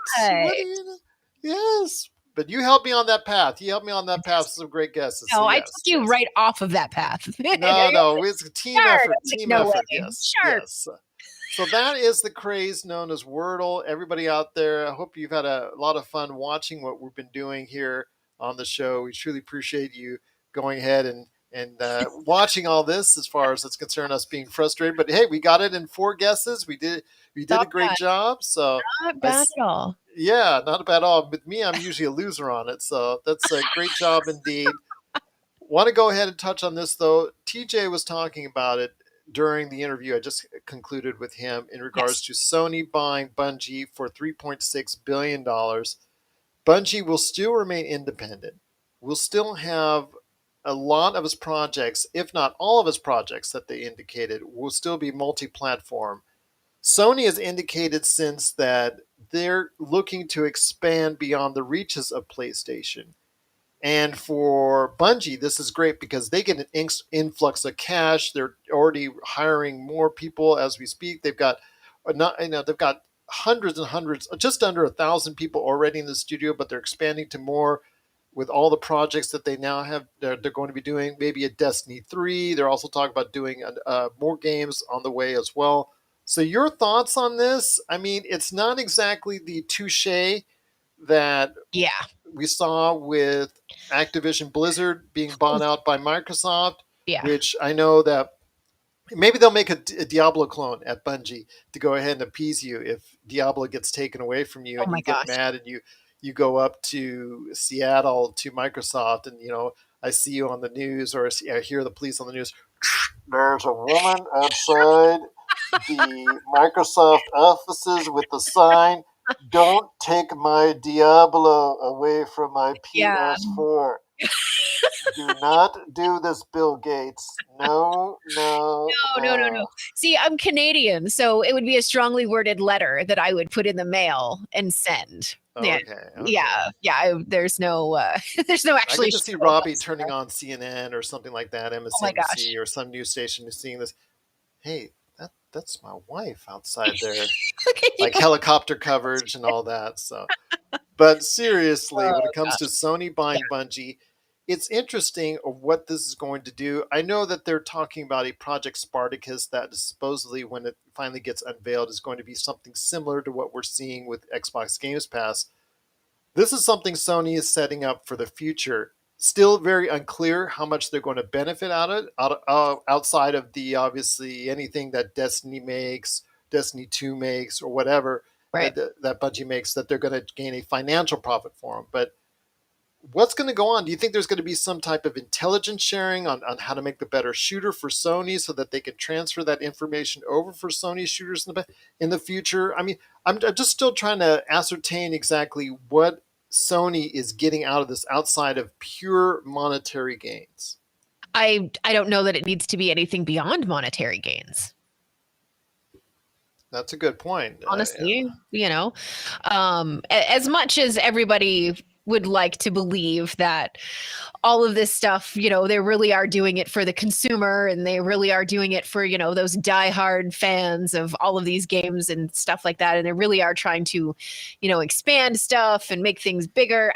Yes. But you helped me on that path. You helped me on that path with some great guesses. No, I took you right off of that path. No. It's a team effort. Team effort. Yes. Sure. Yes. So that is the craze known as Wordle. Everybody out there, I hope you've had a lot of fun watching what we've been doing here on the show. We truly appreciate you going ahead and watching all this as far as it's concerned, us being frustrated. But hey, we got it in 4 guesses. We did a great job. So not bad at all. Yeah, not bad at all. With me, I'm usually a loser on it. So that's a great job indeed. Want to go ahead and touch on this, though. TJ was talking about it during the interview I just concluded with him in regards to Sony buying Bungie for $3.6 billion. Bungie will still remain independent. We'll still have a lot of its projects, if not all of its projects that they indicated, will still be multi-platform. Sony has indicated since that they're looking to expand beyond the reaches of PlayStation. And for Bungie, this is great because they get an influx of cash. They're already hiring more people as we speak. They've got not, they've got hundreds and hundreds, just under 1,000 people already in the studio, but they're expanding to more with all the projects that they now have. They're going to be doing maybe a Destiny 3. They're also talking about doing more games on the way as well. So your thoughts on this? I mean, it's not exactly the touche that Yeah. we saw with Activision Blizzard being bought out by Microsoft, Yeah. which I know that maybe they'll make a Diablo clone at Bungie to go ahead and appease you if Diablo gets taken away from you Oh and my you get gosh. mad and you go up to Seattle to Microsoft and I see you on the news or I hear the police on the news. There's a woman outside the Microsoft offices with the sign, "Don't take my Diablo away from my Yeah. PS4." Do not do this, Bill Gates. No, no, No. no. See, I'm Canadian, so it would be a strongly worded letter that I would put in the mail and send. Yeah. Okay, okay. Yeah. There's no there's no I actually get to see show of Robbie us turning there. on CNN or something like that, Oh my gosh. MSNBC or some news station, is seeing this. Hey, that's my wife outside there, Can you like helicopter coverage and all that. So, but seriously, when oh it comes to gosh. Sony Yeah. buying Bungie, it's interesting of what this is going to do. I know that they're talking about a Project Spartacus that supposedly, when it finally gets unveiled, is going to be something similar to what we're seeing with Xbox Games Pass. This is something Sony is setting up for the future. Still very unclear how much they're going to benefit out of it, outside of the obviously anything that Destiny makes, Destiny 2 makes, or whatever Right. that Bungie makes, that they're going to gain a financial profit for them. But what's going to go on? Do you think there's going to be some type of intelligence sharing on how to make the better shooter for Sony so that they can transfer that information over for Sony shooters in the future? I mean, I'm just still trying to ascertain exactly what Sony is getting out of this outside of pure monetary gains. I don't know that it needs to be anything beyond monetary gains. That's a good point. Honestly, as much as everybody would like to believe that all of this stuff, they really are doing it for the consumer and they really are doing it for, those diehard fans of all of these games and stuff like that. And they really are trying to, expand stuff and make things bigger.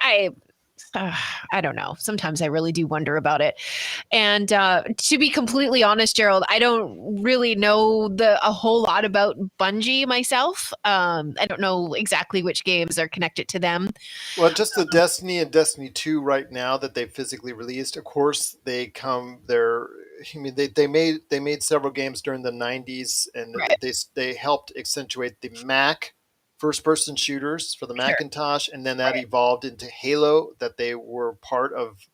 I don't know. Sometimes I really do wonder about it. And to be completely honest, Gerald, I don't really know a whole lot about Bungie myself. I don't know exactly which games are connected to them. Well, just the Destiny and Destiny 2 right now that they physically released. Of course, they come there. I mean, they made several games during the 90s, and Right. they helped accentuate the Mac first person shooters for the Sure. Macintosh, and then that Right. evolved into Halo that they were part of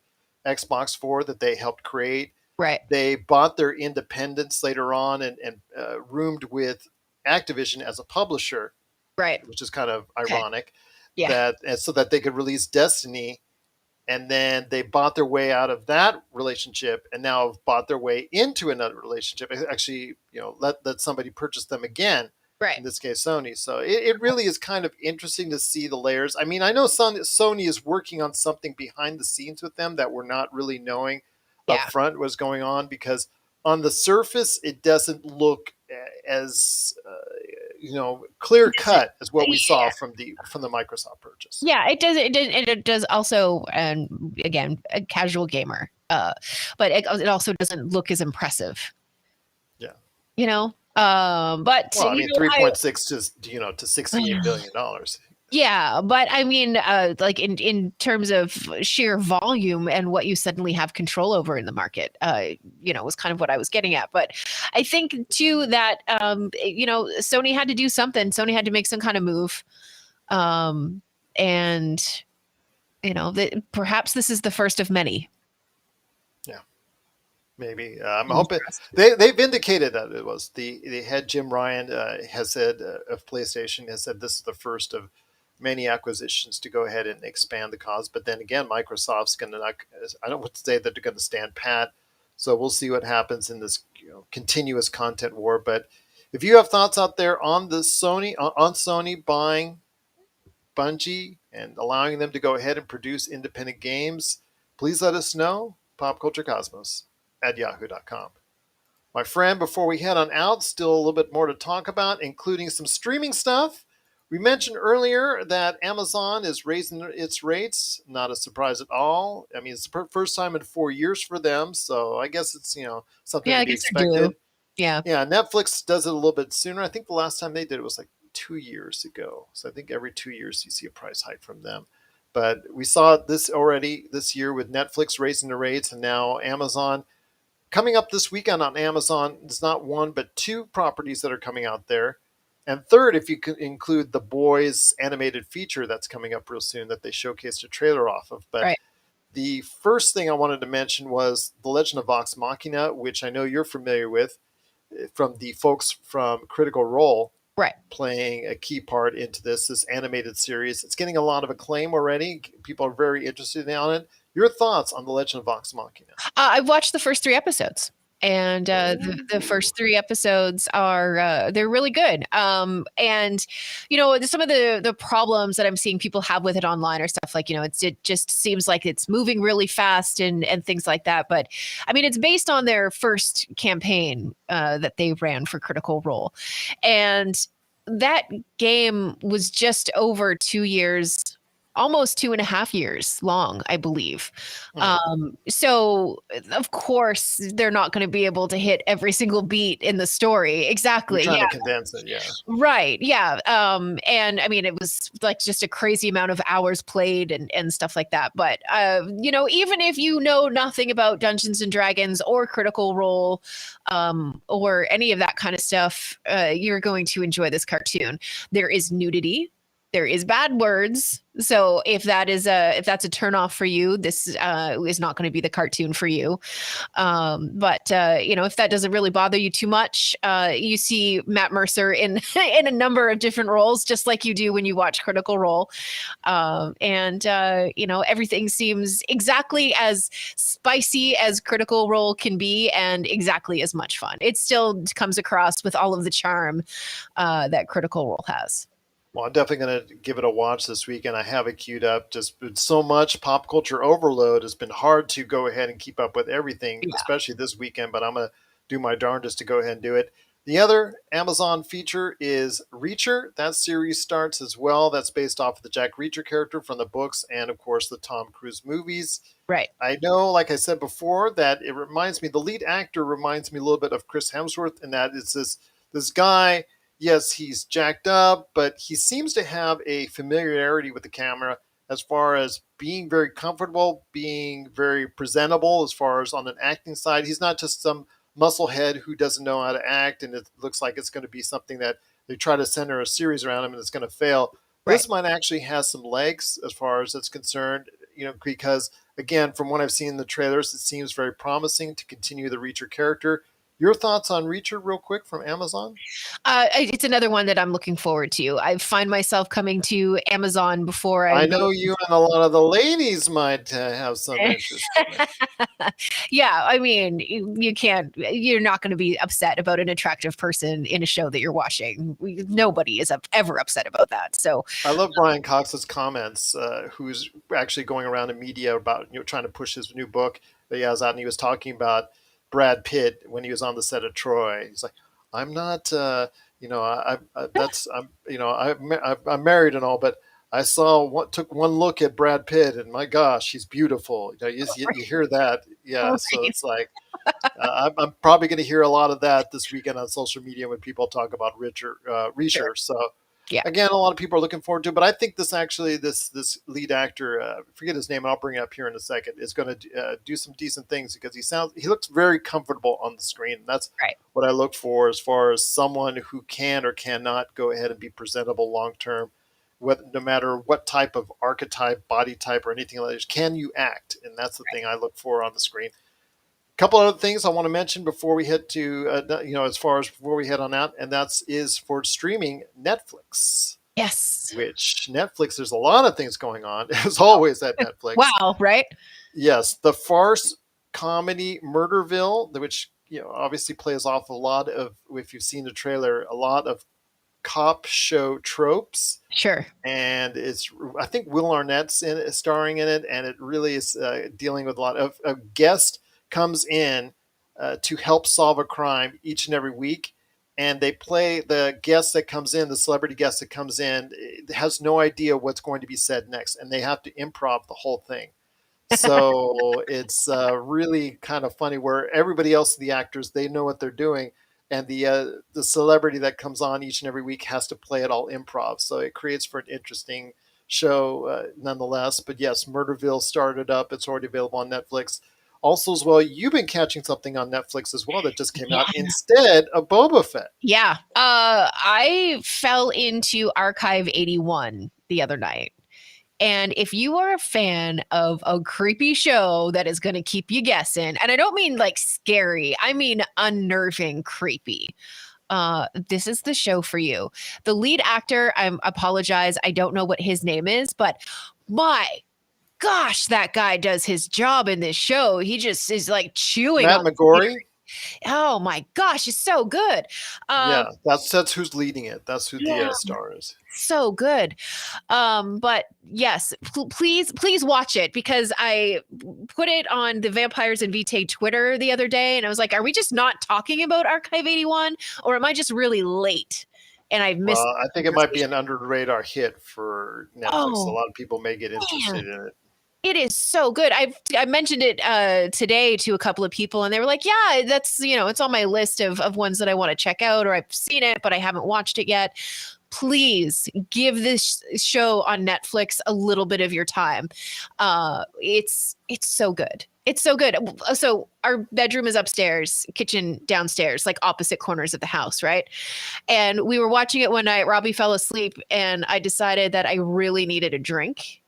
Xbox for that they helped create. Right. They bought their independence later on and roomed with Activision as a publisher, Right. which is kind of Okay. ironic Yeah. that and so that they could release Destiny, and then they bought their way out of that relationship and now have bought their way into another relationship. Actually, let somebody purchase them again. Right. In this case, Sony. So it really is kind of interesting to see the layers. I mean, I know Sony is working on something behind the scenes with them that we're not really knowing up Yeah. front what's going on, because on the surface it doesn't look as clear cut as what we saw from the Microsoft purchase. Yeah, it does. It does also, and again, a casual gamer, but it also doesn't look as impressive. Yeah. But Well, I mean, 3.6 to $68 billion. yeah, but I mean, like in terms of sheer volume and what you suddenly have control over in the market, was kind of what I was getting at. But I think too that Sony had to do something. Sony had to make some kind of move, and that perhaps this is the first of many. Yeah, maybe. I'm hoping they've indicated that it was the head Jim Ryan has said of PlayStation has said this is the first of many acquisitions to go ahead and expand the cause. But then again, Microsoft's going to not. I don't want to say that they're going to stand pat. So we'll see what happens in this continuous content war. But if you have thoughts out there on the Sony buying Bungie and allowing them to go ahead and produce independent games, please let us know. popculturecosmos@yahoo.com. My friend, before we head on out, still a little bit more to talk about, including some streaming stuff. We mentioned earlier that Amazon is raising its rates. Not a surprise at all. I mean, it's the first time in 4 years for them, so I guess it's something Yeah, to I be guess they're due. expected. Yeah. Yeah, Netflix does it a little bit sooner. I think the last time they did it was like 2 years ago. So I think every 2 years you see a price hike from them. But we saw this already this year with Netflix raising the rates, and now Amazon. Coming up this weekend on Amazon, there's not one but two properties that are coming out there. And third, if you could include the Boys animated feature that's coming up real soon that they showcased a trailer off of. But Right. the first thing I wanted to mention was The Legend of Vox Machina, which I know you're familiar with from the folks from Critical Role Right. playing a key part into this animated series. It's getting a lot of acclaim already. People are very interested in it. Your thoughts on The Legend of Vox Machina? I've watched the first three episodes. And the Oh, first three episodes are they're really good. And some of the problems that I'm seeing people have with it online are stuff like it just seems like it's moving really fast and things like that. But I mean, it's based on their first campaign that they ran for Critical Role, and that game was just over 2 years, almost 2.5 years long, I believe. hmm. So of course they're not going to be able to hit every single beat in the story. They're Exactly. trying Yeah. to condense it, yeah. Right. Yeah. And I mean, it was like just a crazy amount of hours played and stuff like that. But even if you know nothing about Dungeons and Dragons or Critical Role, or any of that kind of stuff, you're going to enjoy this cartoon. There is nudity. There is bad words. So if that's a turnoff for you, this is not going to be the cartoon for you. But if that doesn't really bother you too much, you see Matt Mercer in in a number of different roles, just like you do when you watch Critical Role. And everything seems exactly as spicy as Critical Role can be, and exactly as much fun. It still comes across with all of the charm that Critical Role has. Well, I'm definitely going to give it a watch this weekend. I have it queued up. Just with so much pop culture overload, it's been hard to go ahead and keep up with everything, Yeah. especially this weekend. But I'm going to do my darndest to go ahead and do it. The other Amazon feature is Reacher. That series starts as well. That's based off of the Jack Reacher character from the books and, of course, the Tom Cruise movies. Right. I know, like I said before, that it reminds me. The lead actor reminds me a little bit of Chris Hemsworth, and that it's this guy. Yes, he's jacked up, but he seems to have a familiarity with the camera as far as being very comfortable, being very presentable. As far as on an acting side, he's not just some musclehead who doesn't know how to act, and it looks like it's going to be something that they try to center a series around him and it's going to fail. Right. This might actually have some legs as far as it's concerned, because again, from what I've seen in the trailers, it seems very promising to continue the Reacher character. Your thoughts on Reacher, real quick, from Amazon? It's another one that I'm looking forward to. I find myself coming to Amazon before I I go. know you and a lot of the ladies might have some interest in it. Yeah, I mean, you can't. You're not going to be upset about an attractive person in a show that you're watching. Nobody is ever upset about that. So, I love Brian Cox's comments, who's actually going around in media about trying to push his new book that he has out, and he was talking about Brad Pitt when he was on the set of Troy. He's like, "I'm not, that's I'm married and all, but I took one look at Brad Pitt, and my gosh, he's beautiful." You hear that, yeah. So right, it's like I'm probably going to hear a lot of that this weekend on social media when people talk about sure, Reacher. So yeah, again, a lot of people are looking forward to it. But I think this lead actor, forget his name, I'll bring it up here in a second, is going to do some decent things because he looks very comfortable on the screen. And that's right, what I look for as far as someone who can or cannot go ahead and be presentable long term. No matter what type of archetype, body type, or anything like that, can you act? And that's the thing I look for on the screen. Couple other things I want to mention before we head to as far as before we head on out, and that's is for streaming Netflix. yes, Which Netflix, there's a lot of things going on as always at Netflix. wow, right, Yes, the farce comedy Murderville, which obviously plays off a lot of, if you've seen the trailer, a lot of cop show tropes. Sure. and it's I think Will Arnett's starring in it, and it really is dealing with a lot of a guest comes in to help solve a crime each and every week, and they play the guest that comes in, the celebrity guest that comes in, has no idea what's going to be said next, and they have to improv the whole thing. So it's really kind of funny where everybody else, the actors, they know what they're doing, and the celebrity that comes on each and every week has to play it all improv. So it creates for an interesting show nonetheless. But yes, Murderville started up; it's already available on Netflix. Also, as well, you've been catching something on Netflix as well that just came out instead of Boba Fett. Yeah. I fell into Archive 81 the other night. And if you are a fan of a creepy show that is going to keep you guessing, and I don't mean like scary, I mean unnerving creepy. This is the show for you. The lead actor, I apologize, I don't know what his name is, but my gosh, that guy does his job in this show. He just is like chewing Matt on. McGorry. Oh my gosh, it's so good. Yeah, that's who's leading it. That's who the Yeah, star is. so good. But yes, please watch it because I put it on the Vampires and Vitae Twitter the other day, and I was like, are we just not talking about Archive 81, or am I just really late and I've Well, missed I the think it might be conversation? an under the radar hit for Netflix. A Oh lot of people may get man. interested in it. It is so good. I mentioned it today to a couple of people, and they were like, "Yeah, that's it's on my list of ones that I want to check out, or I've seen it, but I haven't watched it yet." Please give this show on Netflix a little bit of your time. It's so good. It's so good. So our bedroom is upstairs, kitchen downstairs, like opposite corners of the house, right? And we were watching it one night. Robbie fell asleep, and I decided that I really needed a drink.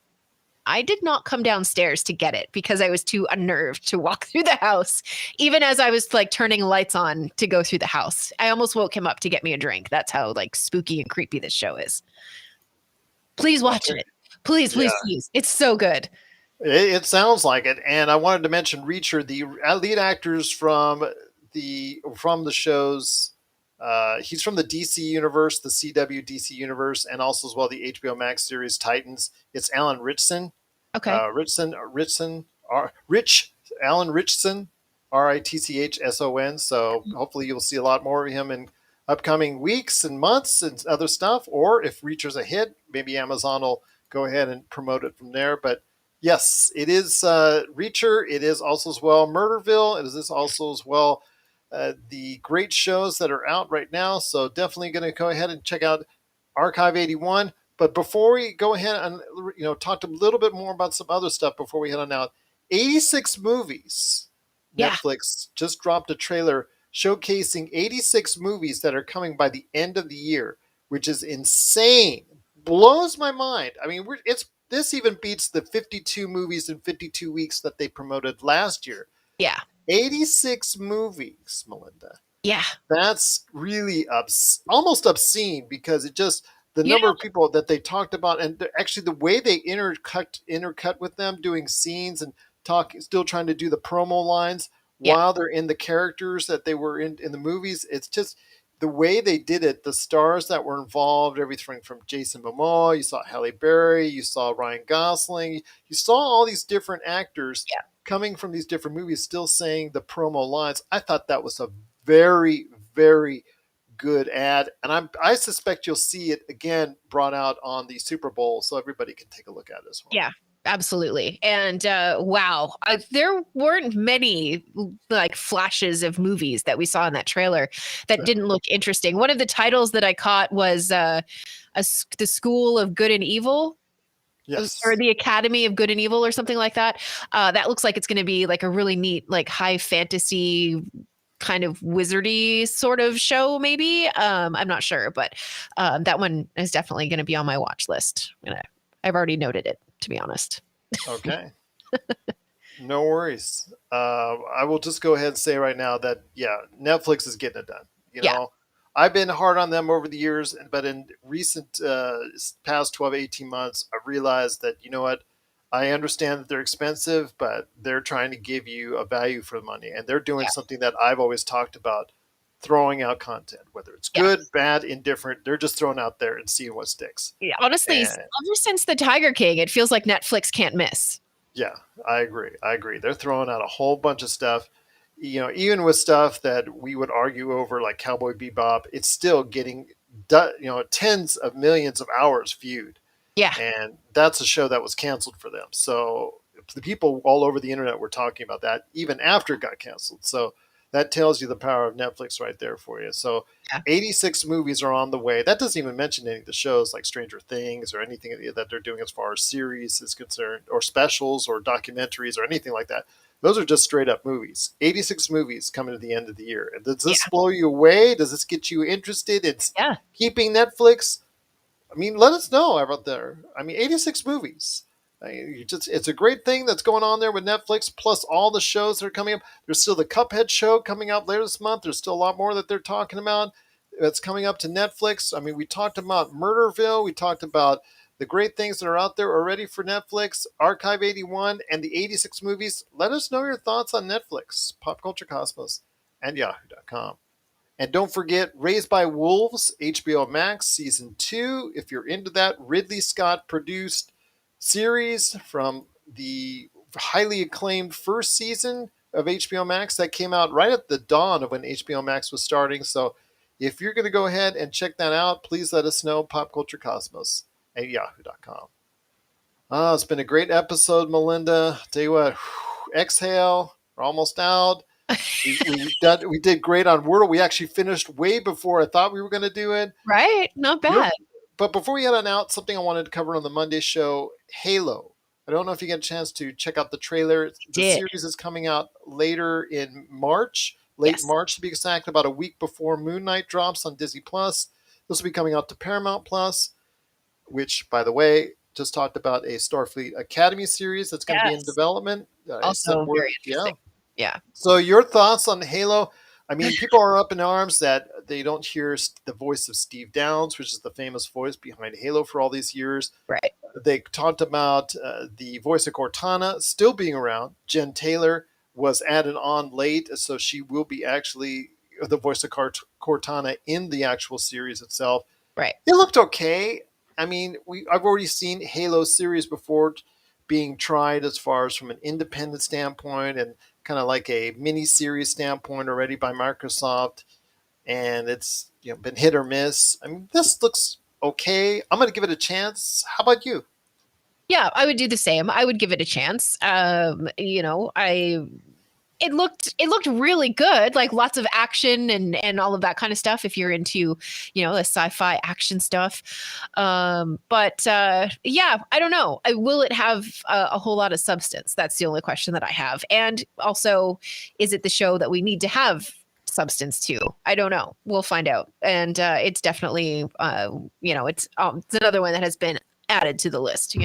I did not come downstairs to get it because I was too unnerved to walk through the house, even as I was like turning lights on to go through the house. I almost woke him up to get me a drink. That's how like spooky and creepy this show is. Please watch Okay. it. Please, Yeah, please, please. It's so good. it sounds like it. And I wanted to mention Reacher, the lead actors from the shows. He's from the DC universe, the CW DC universe, and also as well the HBO Max series Titans. It's Alan Ritchson. Okay. Rich Alan Richson, Ritchson. So hopefully you'll see a lot more of him in upcoming weeks and months and other stuff. Or if Reacher's a hit, maybe Amazon will go ahead and promote it from there. But yes, it is Reacher. It is also as well Murderville. It is also as well the great shows that are out right now. So definitely going to go ahead and check out Archive 81. But before we go ahead and talk a little bit more about some other stuff before we head on out, 86 movies. Yeah. Netflix just dropped a trailer showcasing 86 movies that are coming by the end of the year, which is insane. Blows my mind. I mean, it's this even beats the 52 movies in 52 weeks that they promoted last year. Yeah. 86 movies, Melinda. Yeah. That's really almost obscene because it just the You number know, of people that they talked about and actually the way they intercut with them doing scenes and still trying to do the promo lines yeah. while they're in the characters that they were in the movies. It's just the way they did it, the stars that were involved, everything from Jason Momoa, you saw Halle Berry, you saw Ryan Gosling, you saw all these different actors Yeah. coming from these different movies still saying the promo lines. I thought that was a very, very good ad, and I suspect you'll see it again brought out on the Super Bowl, so everybody can take a look at it as well. Yeah. Absolutely. And wow, there weren't many like flashes of movies that we saw in that trailer that didn't look interesting. One of the titles that I caught was the School of Good and Evil, or Yes. the Academy of Good and Evil or something like that. That looks like it's going to be like a really neat, like high fantasy kind of wizardy sort of show, maybe. I'm not sure, but that one is definitely going to be on my watch list. And I've already noted it, to be honest. Okay. No worries. I will just go ahead and say right now that yeah, Netflix is getting it done. You Yeah, know, I've been hard on them over the years, but in recent past 12, 18 months, I realized that you know what, I understand that they're expensive, but they're trying to give you a value for the money, and they're doing yeah, something that I've always talked about throwing out content, whether it's Yeah. good, bad, indifferent. They're just throwing out there and seeing what sticks. Yeah. Honestly, And ever since the Tiger King, it feels like Netflix can't miss. yeah, I agree. I agree. They're throwing out a whole bunch of stuff. Even with stuff that we would argue over, like Cowboy Bebop, it's still getting tens of millions of hours viewed, Yeah. and that's a show that was canceled for them. So the people all over the internet were talking about that even after it got canceled. So that tells you the power of Netflix right there for you. So Yeah. 86 movies are on the way. That doesn't even mention any of the shows like Stranger Things or anything that they're doing as far as series is concerned, or specials or documentaries or anything like that. Those are just straight up movies. 86 movies coming to the end of the year. And does this Yeah. blow you away? Does this get you interested in Yeah. keeping Netflix? I mean, let us know about there. I mean, 86 movies. It's a great thing that's going on there with Netflix, plus all the shows that are coming up. There's still the Cuphead show coming out later this month. There's still a lot more that they're talking about that's coming up to Netflix. I mean, we talked about Murderville. We talked about the great things that are out there already for Netflix, Archive 81, and the 86 movies. Let us know your thoughts on Netflix, Pop Culture Cosmos, and Yahoo.com. And don't forget Raised by Wolves, HBO Max Season 2. If you're into that Ridley Scott produced series from the highly acclaimed first season of HBO Max that came out right at the dawn of when HBO Max was starting. So if you're going to go ahead and check that out, please let us know, popculturecosmos at yahoo.com. It's been a great episode, Melinda. Tell you what, exhale. We're almost out. We did great on Wordle. We actually finished way before I thought we were going to do it. Right? Not bad. But before we head on out, something I wanted to cover on the Monday show, Halo. I don't know if you get a chance to check out the trailer. The Did. series is coming out later in March, late Yes. March to be exact, about a week before Moon Knight drops on Disney Plus. This will be coming out to Paramount Plus, which, by the way, just talked about a Starfleet Academy series that's going to be in Yes. development. Also very interesting. Yeah. So your thoughts on Halo? I mean, people are up in arms that they don't hear the voice of Steve Downes, which is the famous voice behind Halo for all these years. Right. They talked about the voice of Cortana still being around. Jen Taylor was added on late, so she will be actually the voice of Cortana in the actual series itself. Right. It looked okay. I mean, I've already seen Halo series before being tried as far as from an independent standpoint and kind of like a mini series standpoint already by Microsoft, and it's been hit or miss. I mean, this looks okay. I'm going to give it a chance. How about you? Yeah, I would do the same. I would give it a chance. It looked really good, like lots of action and all of that kind of stuff if you're into the sci-fi action stuff. Yeah, I don't know, will it have a whole lot of substance? That's the only question that I have. And also, is it the show that we need to substance to? I don't know, we'll find out. And it's definitely it's another one that has been added to the list.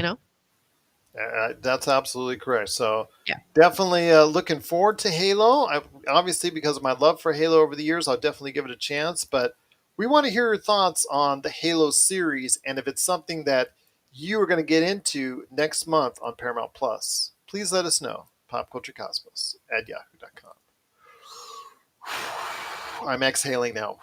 That's absolutely correct. So Yeah. definitely looking forward to Halo. Obviously, because of my love for Halo over the years, I'll definitely give it a chance. But we want to hear your thoughts on the Halo series and if it's something that you are going to get into next month on Paramount Plus. Please let us know. PopCultureCosmos at yahoo.com. I'm exhaling now.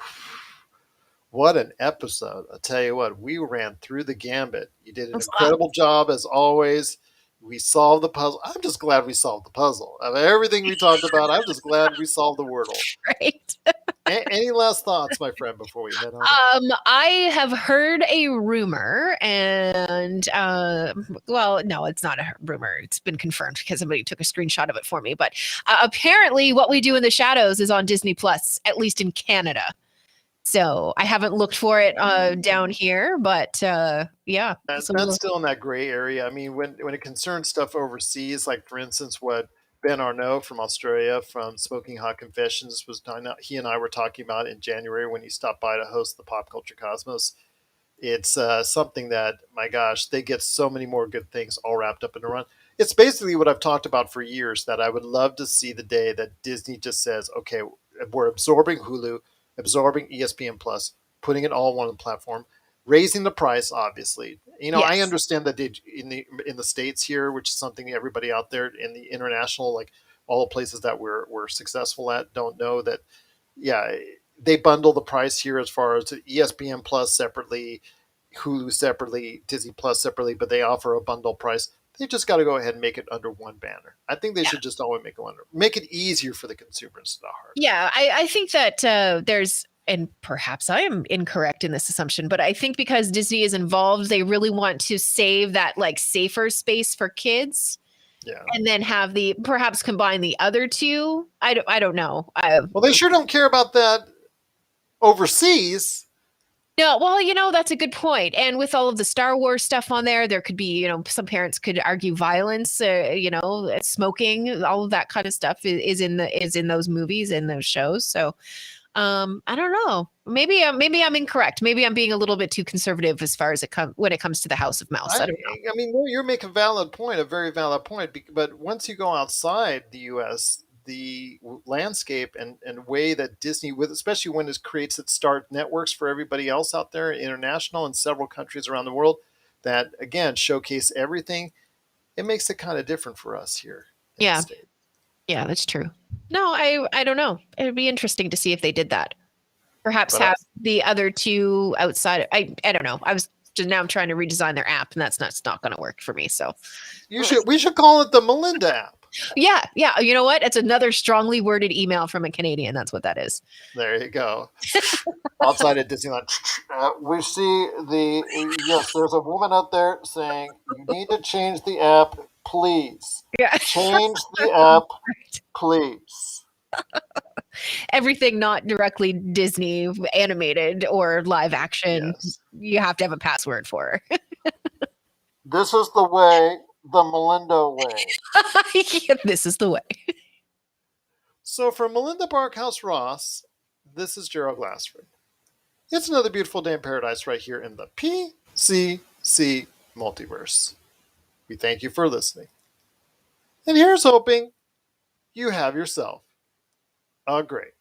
What an episode. I'll tell you what, we ran through the gambit. You did an That's a lot. incredible job as always. We solved the puzzle. I'm just glad we solved the puzzle. Of everything we talked about, I'm just glad we solved the Wordle. Right. Any last thoughts, my friend, before we head on? I have heard a rumor, and well, no, it's not a rumor. It's been confirmed because somebody took a screenshot of it for me. But apparently, What We Do in the Shadows is on Disney Plus, at least in Canada. So I haven't looked for it down here, but yeah. That's So still in that gray area. I mean, when it concerns stuff overseas, like for instance, what Ben Arnault from Australia from Smoking Hot Confessions he and I were talking about in January when he stopped by to host the Pop Culture Cosmos. It's something that, my gosh, they get so many more good things all wrapped up in a run. It's basically what I've talked about for years, that I would love to see the day that Disney just says, okay, we're absorbing Hulu, absorbing ESPN Plus, putting it all on one platform, raising the price, obviously. I yes. understand that in the States here, which is something everybody out there in the international, like all the places that we're successful at, don't know that, yeah, they bundle the price here as far as ESPN Plus separately, Hulu separately, Disney Plus separately, but they offer a bundle price. They just got to go ahead and make it under one banner. I think they Yeah. should just always make it easier for the consumers, not harder. Yeah, I think that there's, and perhaps I am incorrect in this assumption, but I think because Disney is involved, they really want to save that like safer space for kids. Yeah. And then have the perhaps combine the other two. I don't know. Well, they sure don't care about that overseas. No, well, that's a good point. And with all of the Star Wars stuff on there could be, some parents could argue violence, smoking, all of that kind of stuff is in those movies and those shows. So, I don't know. Maybe I'm incorrect. Maybe I'm being a little bit too conservative as far as when it comes to the House of Mouse. I don't know. I mean, you're making a very valid point. But once you go outside the U.S., the landscape and way that Disney, with especially when it creates its Star networks for everybody else out there, international in several countries around the world, that again showcase everything. It makes it kind of different for us here in the Yeah. States. Yeah, that's true. No, I don't know. It'd be interesting to see if they did that. Perhaps have the other two outside. I don't know. I'm trying to redesign their app, and that's not going to work for me. So we should call it the Melinda app. Yeah. You know what? It's another strongly worded email from a Canadian. That's what that is. There you go. Outside of Disneyland, we see yes. There's a woman out there saying you need to change the app, please. Yeah. Change the app, please. Everything not directly Disney animated or live action, yes. You have to have a password for. This is the way, the Melinda way. This is the way. So for Melinda Barkhouse Ross, this is Gerald Glassford. It's another beautiful day in paradise right here in the PCC Multiverse. We thank you for listening. And here's hoping you have yourself a great